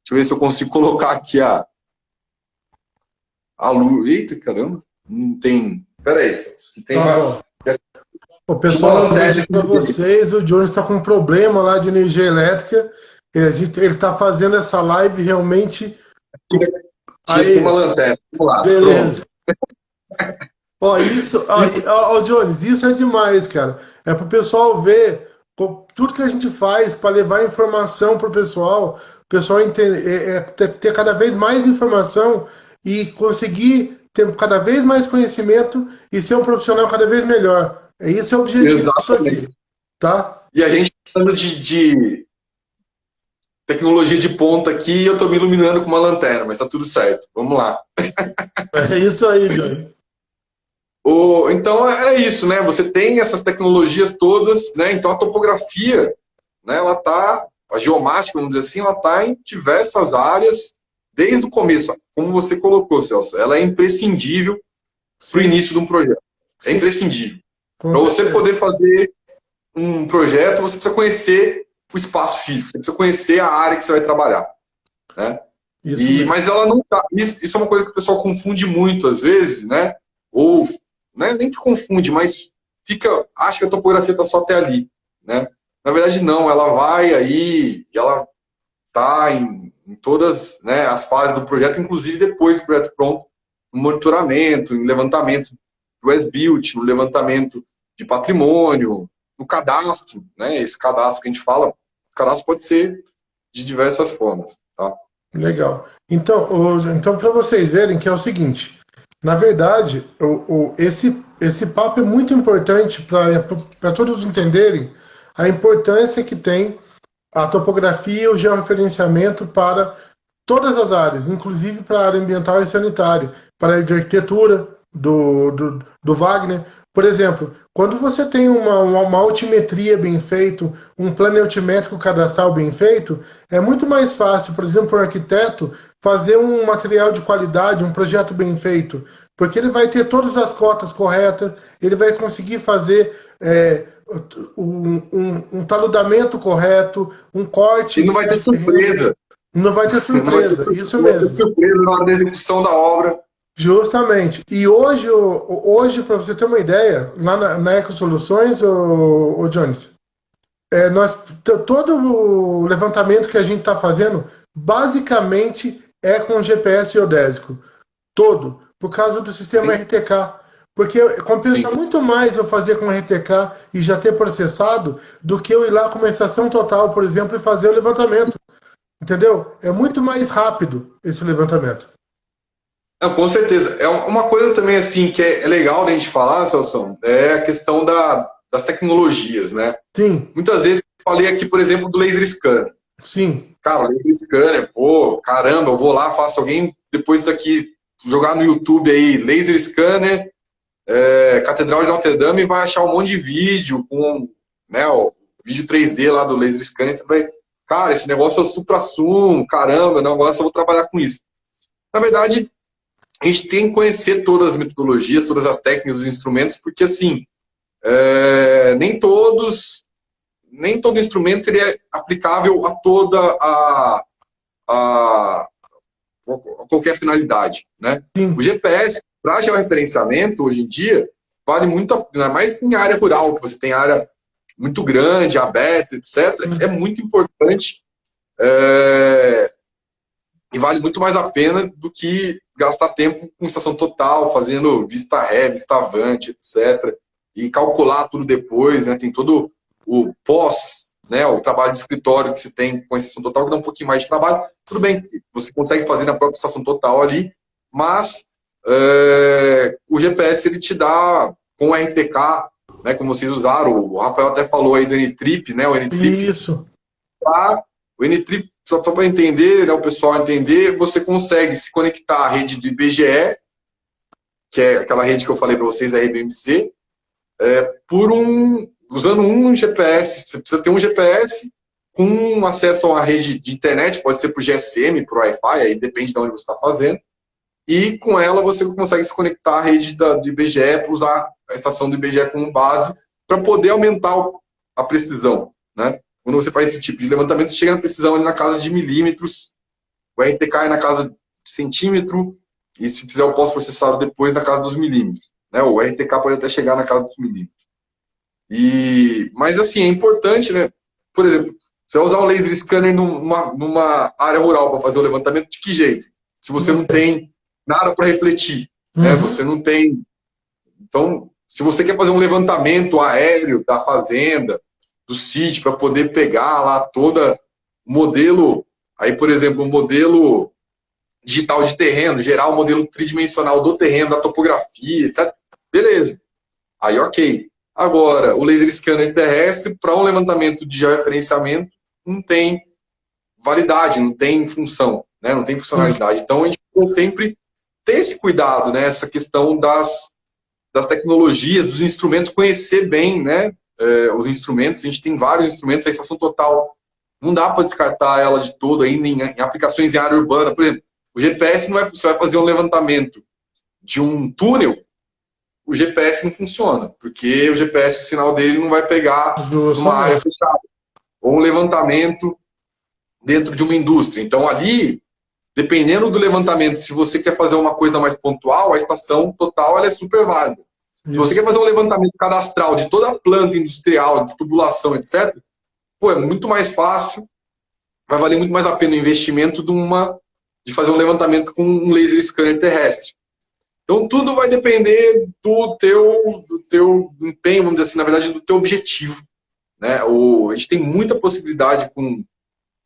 Deixa eu ver se eu consigo colocar aqui a luz. Eita, caramba. Não tem... Pera aí. Tem uma... O pessoal, para vocês, o Jones está com um problema lá de energia elétrica. Ele está fazendo essa live realmente... Aí, uma lanterna. Vamos lá. Beleza. Ó, isso... Ó, Jones, isso é demais, cara. É para o pessoal ver tudo que a gente faz para levar informação para o pessoal entender, ter cada vez mais informação e conseguir ter cada vez mais conhecimento e ser um profissional cada vez melhor. Esse é o objetivo disso aqui, tá? E a gente falando de tecnologia de ponta aqui e eu estou me iluminando com uma lanterna, mas está tudo certo. Vamos lá. É isso aí, Johnny. Então é isso, né? Você tem essas tecnologias todas, né? Então a topografia, né? Ela tá, a geomática, vamos dizer assim, ela está em diversas áreas desde o começo. Como você colocou, Celso, ela é imprescindível para o início de um projeto. É imprescindível. Para você poder fazer um projeto, você precisa conhecer o espaço físico, você precisa conhecer a área que você vai trabalhar, né? Mas ela não tá. Isso é uma coisa que o pessoal confunde muito às vezes, né? Ou né, nem que confunde, mas acha que a topografia está só até ali, né? Na verdade não, ela vai aí e ela está em todas, né, as fases do projeto, inclusive depois do projeto pronto, no monitoramento, em levantamento do as-built, no levantamento de patrimônio, no cadastro, né? Esse cadastro que a gente fala, o cadastro pode ser de diversas formas, tá? Legal. Então para vocês verem que é o seguinte, na verdade, esse papo é muito importante para todos entenderem a importância que tem a topografia e o georreferenciamento para todas as áreas, inclusive para a área ambiental e sanitária, para a área de arquitetura do Wagner. Por exemplo, quando você tem uma altimetria bem feita, um plano altimétrico cadastral bem feito, é muito mais fácil, por exemplo, para um arquiteto fazer um material de qualidade, um projeto bem feito, porque ele vai ter todas as cotas corretas, ele vai conseguir fazer um taludamento correto, um corte... E não vai ter surpresa. Não vai ter surpresa, isso mesmo. Não vai ter surpresa na hora da execução da obra. Justamente. E hoje para você ter uma ideia, lá na Eco Soluções, o Jones, todo o levantamento que a gente está fazendo, basicamente é com GPS geodésico. Todo. Por causa do sistema RTK. Porque compensa muito mais eu fazer com RTK e já ter processado do que eu ir lá com uma estação total, por exemplo, e fazer o levantamento. Entendeu? É muito mais rápido esse levantamento. Não, com certeza. É uma coisa também assim que é legal da gente falar, Celso, é a questão das tecnologias, né? Sim, Muitas vezes eu falei aqui, por exemplo, do laser scanner. sim, Cara, o laser scanner, pô, caramba, eu vou lá, faço alguém depois daqui jogar no YouTube aí, laser scanner, Catedral de Notre Dame e vai achar um monte de vídeo com, né, o vídeo 3D lá do laser scanner, você vai, cara, esse negócio é o supra-sumo, caramba, não, agora só vou trabalhar com isso. Na verdade, a gente tem que conhecer todas as metodologias, todas as técnicas, os instrumentos, porque assim, nem todo instrumento ele é aplicável a toda a qualquer finalidade, né? O sim. GPS, para georreferenciamento, hoje em dia, vale muito, ainda mais em área rural, que você tem área muito grande, aberta, etc. É Sim. muito importante é, e vale muito mais a pena do que gastar tempo com estação total, fazendo vista ré, vista avante, etc. E calcular tudo depois, né? Tem todo o pós, né? O trabalho de escritório que você tem com a estação total, que dá um pouquinho mais de trabalho. Tudo bem, você consegue fazer na própria estação total ali, mas o GPS ele te dá com o RTK, né? Como vocês usaram, o Rafael até falou aí do N-Trip, né? O N-Trip Isso. o N-Trip, só para entender, né, o pessoal entender, você consegue se conectar à rede do IBGE, que é aquela rede que eu falei para vocês, a RBMC, usando um GPS. Você precisa ter um GPS com acesso a uma rede de internet, pode ser para o GSM, para o Wi-Fi, aí depende de onde você está fazendo. E com ela você consegue se conectar à rede do IBGE para usar a estação do IBGE como base para poder aumentar a precisão, né? Quando você faz esse tipo de levantamento, você chega na precisão ali na casa de milímetros, o RTK é na casa de centímetro, e se fizer o pós-processado depois, na casa dos milímetros. Né? O RTK pode até chegar na casa dos milímetros. Mas assim, é importante, né? Por exemplo, você vai usar um laser scanner numa área rural para fazer o levantamento, de que jeito? Se você Não não sei. tem nada para refletir, né? Você Uhum. não tem. Então, se você quer fazer um levantamento aéreo da fazenda, do sítio, para poder pegar lá toda o modelo, aí, por exemplo, o modelo digital de terreno, gerar o modelo tridimensional do terreno, da topografia, etc. Beleza. Aí, ok. Agora, o laser scanner terrestre, para um levantamento de georreferenciamento, não tem validade, não tem função, né? Não tem Sim. funcionalidade. Então, a gente precisa sempre ter esse cuidado, né? Essa questão das tecnologias, dos instrumentos, conhecer bem, né? Os instrumentos. A gente tem vários instrumentos, a estação total não dá para descartar ela de todo ainda em aplicações em área urbana. Por exemplo, o GPS não vai, você vai fazer um levantamento de um túnel, o GPS não funciona, porque o GPS, o sinal dele não vai pegar numa área Justamente. fechada. Ou um levantamento dentro de uma indústria. Então, ali, dependendo do levantamento, se você quer fazer uma coisa mais pontual, a estação total ela é super válida. Se você quer Isso. fazer um levantamento cadastral de toda a planta industrial, de tubulação, etc., pô, é muito mais fácil, vai valer muito mais a pena o investimento de fazer um levantamento com um laser scanner terrestre. Então, tudo vai depender do teu empenho, vamos dizer assim, na verdade, do teu objetivo. Né? A gente tem muita possibilidade com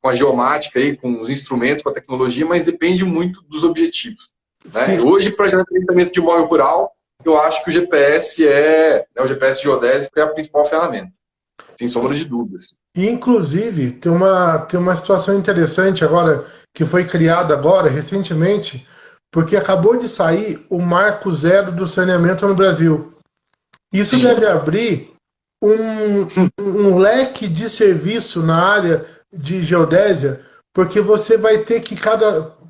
a geomática, aí, com os instrumentos, com a tecnologia, mas depende muito dos objetivos. Né? Sim. Hoje, para gerenciamento de imóvel rural, eu acho que o GPS o GPS geodésico é a principal ferramenta, sem sombra de dúvidas. E, inclusive, tem uma situação interessante agora, que foi criada agora, recentemente, porque acabou de sair o Marco Zero do saneamento no Brasil. Isso Sim, deve abrir um leque de serviço na área de geodésia, porque você vai ter que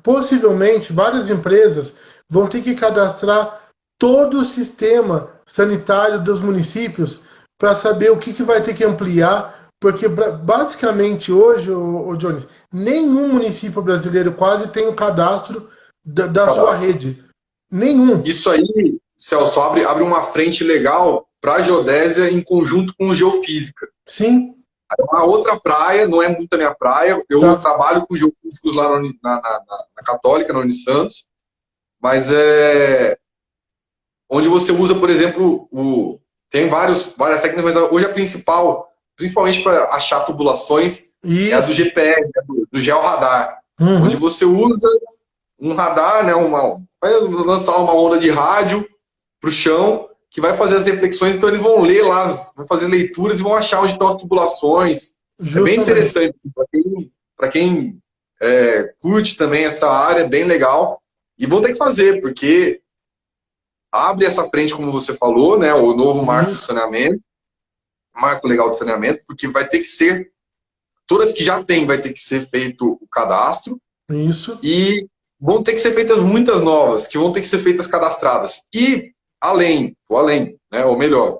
possivelmente várias empresas vão ter que cadastrar todo o sistema sanitário dos municípios para saber o que vai ter que ampliar, porque basicamente hoje, o Jones, nenhum município brasileiro quase tem o cadastro da sua cadastro. rede. Nenhum. Isso aí, Celso, abre uma frente legal para a geodésia em conjunto com geofísica. Sim, Uma outra praia, não é muito a minha praia, eu tá. trabalho com geofísicos lá na Católica, na Unisantos, mas onde você usa, por exemplo, tem várias técnicas, mas hoje a principal principalmente para achar tubulações, é a do Isso. GPS, né, do georradar, onde Uhum. você usa um radar, né, vai lançar uma onda de rádio para o chão, que vai fazer as reflexões, então eles vão ler lá, vão fazer leituras e vão achar onde estão as tubulações. É bem Justamente. interessante, para quem curte também essa área, é bem legal. E vão ter que fazer, porque abre essa frente, como você falou, né, o novo marco do Isso. saneamento, marco legal de saneamento, porque vai ter que ser, todas que já tem, vai ter que ser feito o cadastro, Isso. e vão ter que ser feitas muitas novas, que vão ter que ser feitas cadastradas. E além, né, ou melhor,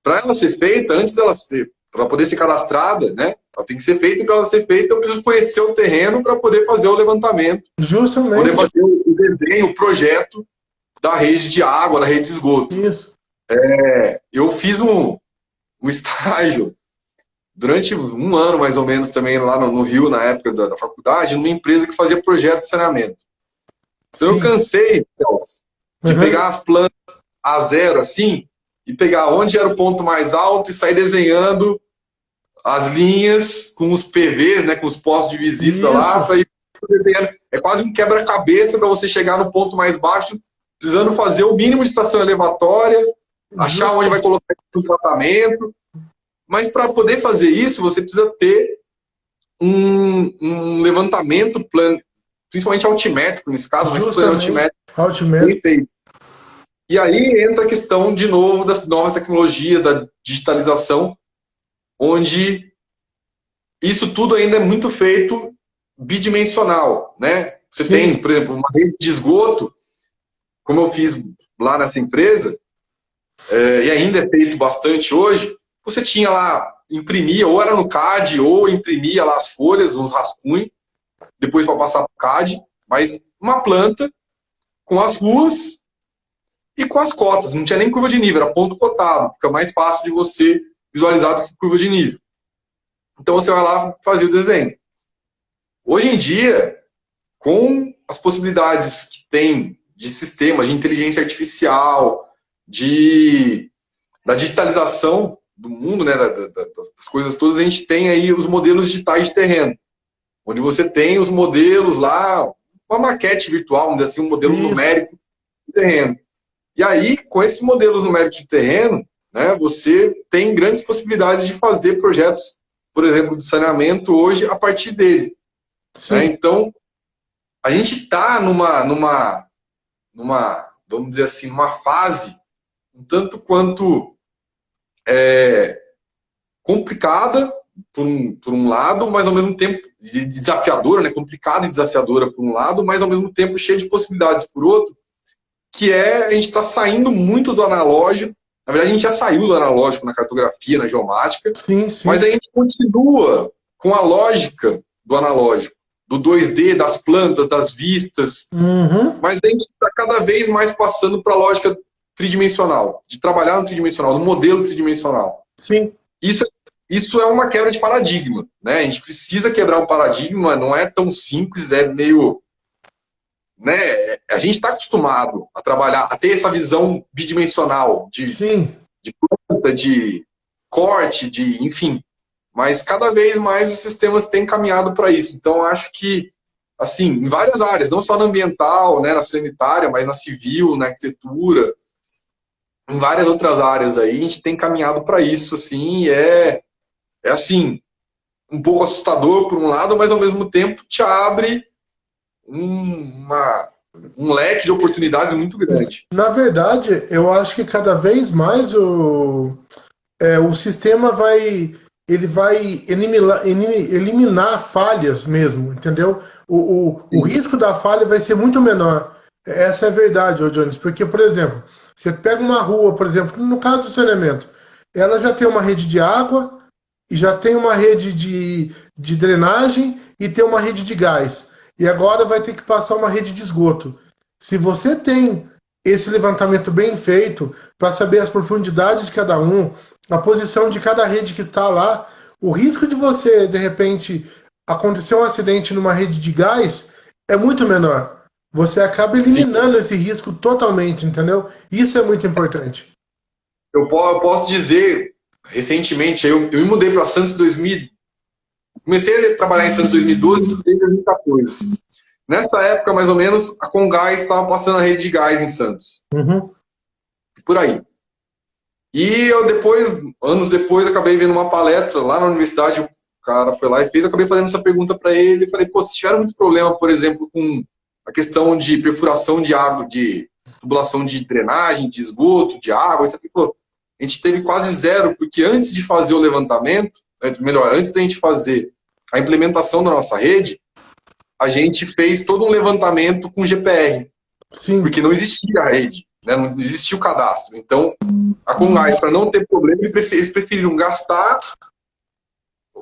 para ela ser feita, antes dela ser, para poder ser cadastrada, né, ela tem que ser feita, e para ela ser feita, eu preciso conhecer o terreno para poder fazer o levantamento, poder Justamente. fazer o desenho, o projeto da rede de água, da rede de esgoto. Isso. Eu fiz um estágio durante um ano, mais ou menos, também lá no Rio, na época da faculdade, numa empresa que fazia projeto de saneamento. Então eu Sim. cansei, Celso, de Uhum. pegar as plantas a zero, assim, e pegar onde era o ponto mais alto e sair desenhando as linhas com os PVs, né, com os postos de visita lá, Isso. para ir desenhando. É quase um quebra-cabeça para você chegar no ponto mais baixo, precisando fazer o mínimo de estação elevatória, achar onde vai Justo. colocar o tratamento. Mas para poder fazer isso, você precisa ter um levantamento plano, principalmente altimétrico nesse caso, mas plano Justamente. altimétrico bem Altimétrico. feito. E aí entra a questão, de novo, das novas tecnologias, da digitalização, onde isso tudo ainda é muito feito bidimensional, né? Você Sim. tem, por exemplo, uma rede de esgoto, como eu fiz lá nessa empresa, e ainda é feito bastante hoje, você tinha lá, imprimia, ou era no CAD, ou imprimia lá as folhas, uns rascunhos, depois para passar para o CAD, mas uma planta com as ruas e com as cotas, não tinha nem curva de nível, era ponto cotado, fica mais fácil de você visualizar do que curva de nível. Então você vai lá fazer o desenho. Hoje em dia, com as possibilidades que tem de sistemas de inteligência artificial, da digitalização do mundo, né, das coisas todas, a gente tem aí os modelos digitais de terreno, onde você tem os modelos lá, uma maquete virtual, vamos dizer assim, um modelo Isso. numérico de terreno. E aí, com esses modelos numéricos de terreno, né, você tem grandes possibilidades de fazer projetos, por exemplo, de saneamento hoje a partir dele. Né? Sim. Então, a gente está vamos dizer assim, uma fase um tanto quanto complicada, por um lado, mas ao mesmo tempo desafiadora, né? Complicada e desafiadora por um lado, mas ao mesmo tempo cheia de possibilidades por outro, que é a gente está saindo muito do analógico. Na verdade, a gente já saiu do analógico na cartografia, na geomática, Sim. mas Sim. a gente continua com a lógica do analógico, do 2D, das plantas, das vistas, Uhum. mas a gente está cada vez mais passando para a lógica tridimensional, de trabalhar no tridimensional, no modelo tridimensional. Sim. Isso, isso é uma quebra de paradigma, né? A gente precisa quebrar um paradigma, não é tão simples, é meio, né? A gente está acostumado a trabalhar, a ter essa visão bidimensional Sim. de planta, de corte, de, enfim. Mas cada vez mais os sistemas têm caminhado para isso. Então, acho que, assim, em várias áreas, não só na ambiental, né, na sanitária, mas na civil, na arquitetura, em várias outras áreas aí, a gente tem caminhado para isso, assim, e é assim, um pouco assustador por um lado, mas ao mesmo tempo te abre um leque de oportunidades muito grande. Na verdade, eu acho que cada vez mais o sistema ele vai eliminar falhas mesmo, entendeu? O Sim, risco da falha vai ser muito menor. Essa é a verdade, ô Jones, porque, por exemplo, você pega uma rua, por exemplo, no caso do saneamento, ela já tem uma rede de água, e já tem uma rede de drenagem e tem uma rede de gás. E agora vai ter que passar uma rede de esgoto. Se você tem esse levantamento bem feito para saber as profundidades de cada um, a posição de cada rede que está lá, o risco de você, de repente, acontecer um acidente numa rede de gás é muito menor. Você acaba sim. eliminando esse risco totalmente, entendeu? Isso é muito importante. Eu posso dizer recentemente, eu me mudei para Santos em 2000. Comecei a trabalhar em Santos em 2012 e mudei em 2014. Nessa época, mais ou menos, a Comgás estava passando a rede de gás em Santos. Uhum. Por aí. E eu depois, anos depois, acabei vendo uma palestra lá na universidade, o cara foi lá e fez, acabei fazendo essa pergunta para ele, e falei, pô, se tiveram muito problema, por exemplo, com a questão de perfuração de água, de tubulação de drenagem, de esgoto, de água, etc. Pô, a gente teve quase zero, porque antes de fazer o levantamento, melhor, antes da gente fazer a implementação da nossa rede, a gente fez todo um levantamento com GPR, Sim, porque não existia a rede, né? Não existia o cadastro. Então, a Comgás, para não ter problema, eles preferiram gastar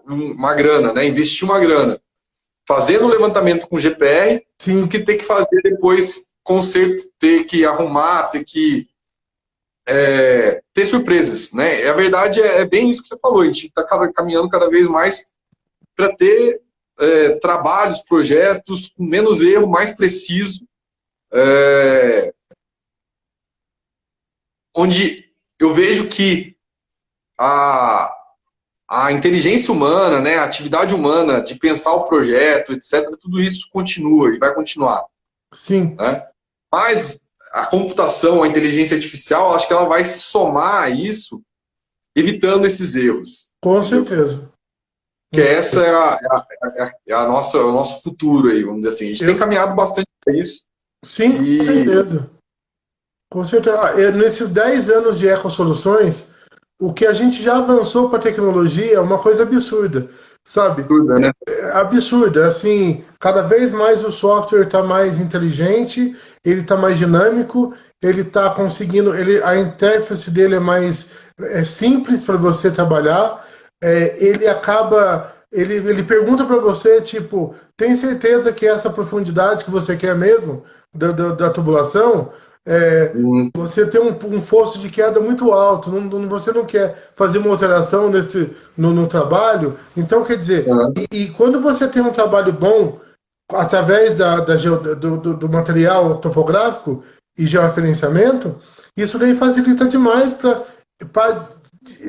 uma grana, né? Investir uma grana, fazendo o levantamento com GPR, sim. do que ter que fazer depois conserto, ter que arrumar, ter que ter surpresas, né? A verdade é bem isso que você falou, a gente está caminhando cada vez mais para ter trabalhos, projetos com menos erro, mais preciso, onde eu vejo que a inteligência humana, né, a atividade humana de pensar o projeto, etc., tudo isso continua e vai continuar. Sim, Né? Mas a computação, a inteligência artificial, acho que ela vai se somar a isso, evitando esses erros. com Entendeu? certeza. Que essa é o nosso futuro aí, vamos dizer assim. A gente tem caminhado bastante para isso. Sim, com E certeza. Com certeza. Nesses 10 anos de ecossoluções, o que a gente já avançou para a tecnologia é uma coisa absurda, sabe? tudo, né? Absurda. Assim, cada vez mais o software está mais inteligente, ele está mais dinâmico, ele está conseguindo, a interface dele é mais simples para você trabalhar. Ele acaba, ele pergunta para você, tipo, tem certeza que essa profundidade que você quer mesmo da tubulação? Você tem um fosso de queda muito alto, você não quer fazer uma alteração no trabalho. Então, quer dizer, e quando você tem um trabalho bom, através do material topográfico e georreferenciamento, isso daí facilita demais para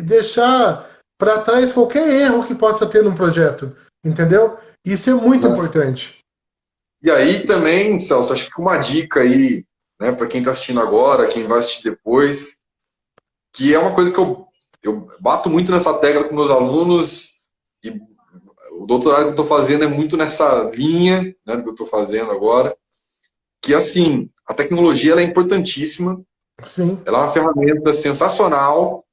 deixar para trás qualquer erro que possa ter num projeto, entendeu? Isso é muito importante. E aí também, Celso, acho que uma dica aí, né, para quem está assistindo agora, quem vai assistir depois, que é uma coisa que eu bato muito nessa tecla com meus alunos, e o doutorado que eu estou fazendo é muito nessa linha, né, do que eu estou fazendo agora, que assim, a tecnologia ela é importantíssima, Sim, ela é uma ferramenta sensacional.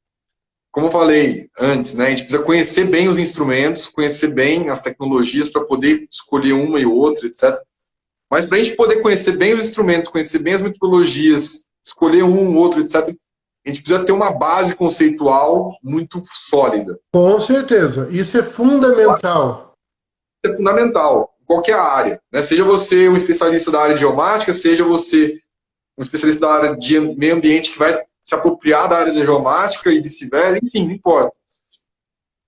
Como eu falei antes, né, a gente precisa conhecer bem os instrumentos, conhecer bem as tecnologias para poder escolher uma e outra, etc. Mas para a gente poder conhecer bem os instrumentos, conhecer bem as metodologias, escolher um, outro, etc., a gente precisa ter uma base conceitual muito sólida. com certeza. Isso é fundamental. Isso é fundamental em qualquer área. Né? Seja você um especialista da área de geomática, seja você um especialista da área de meio ambiente que vai se apropriar da área de geomática e vice-versa, enfim, não importa.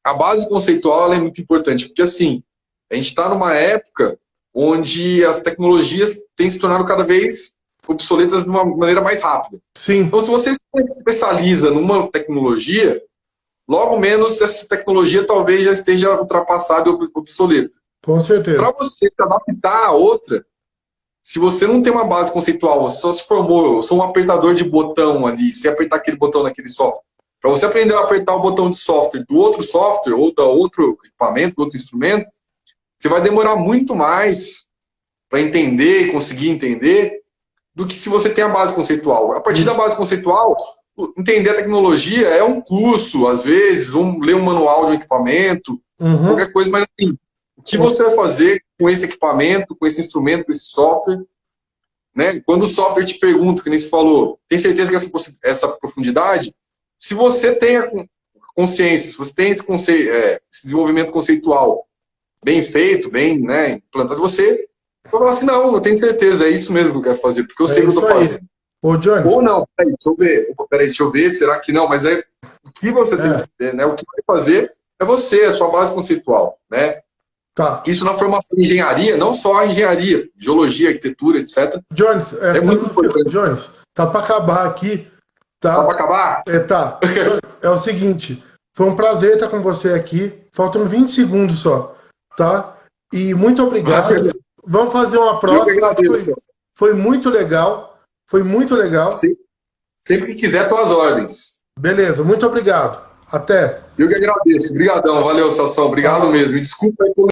A base conceitual é muito importante, porque assim, a gente está numa época onde as tecnologias têm se tornado cada vez obsoletas de uma maneira mais rápida. Sim, Então, se você se especializa numa tecnologia, logo menos essa tecnologia talvez já esteja ultrapassada e obsoleta. com certeza. Para você se adaptar a outra, se você não tem uma base conceitual, você só se formou, eu sou um apertador de botão ali, você apertar aquele botão naquele software. Para você aprender a apertar o botão de software do outro software ou do outro equipamento, do outro instrumento, você vai demorar muito mais para entender, conseguir entender, do que se você tem a base conceitual. A partir da base conceitual, entender a tecnologia é um curso, às vezes, ler um manual de um equipamento, qualquer coisa, mas assim, o que você vai fazer com esse equipamento, com esse instrumento, com esse software, né? Quando o software te pergunta, que nem você falou, tem certeza que essa profundidade? Se você tem a consciência, se você tem esse desenvolvimento conceitual bem feito, bem, né, implantado, você vai falar assim, não, eu tenho certeza, é isso mesmo que eu quero fazer, porque eu sei o que eu estou fazendo. Ô, Jones. Ou não, deixa eu ver, será que não? Mas o que você tem que ter, né? O que vai fazer é você, a sua base conceitual, né? Tá. Isso na formação de engenharia, não só a engenharia, geologia, arquitetura, etc. Jones, é muito importante. Jones, tá para acabar aqui. Tá para acabar? Tá. É o seguinte, Foi um prazer estar com você aqui. Faltam 20 segundos só, tá? E muito obrigado. Vamos fazer uma Eu que próxima. agradeço. Foi muito legal. Foi muito legal. Sempre que quiser, tuas ordens. Beleza, muito obrigado. Até. Eu que agradeço. Obrigadão. Valeu, Sassão. Obrigado mesmo. E desculpa aí pelo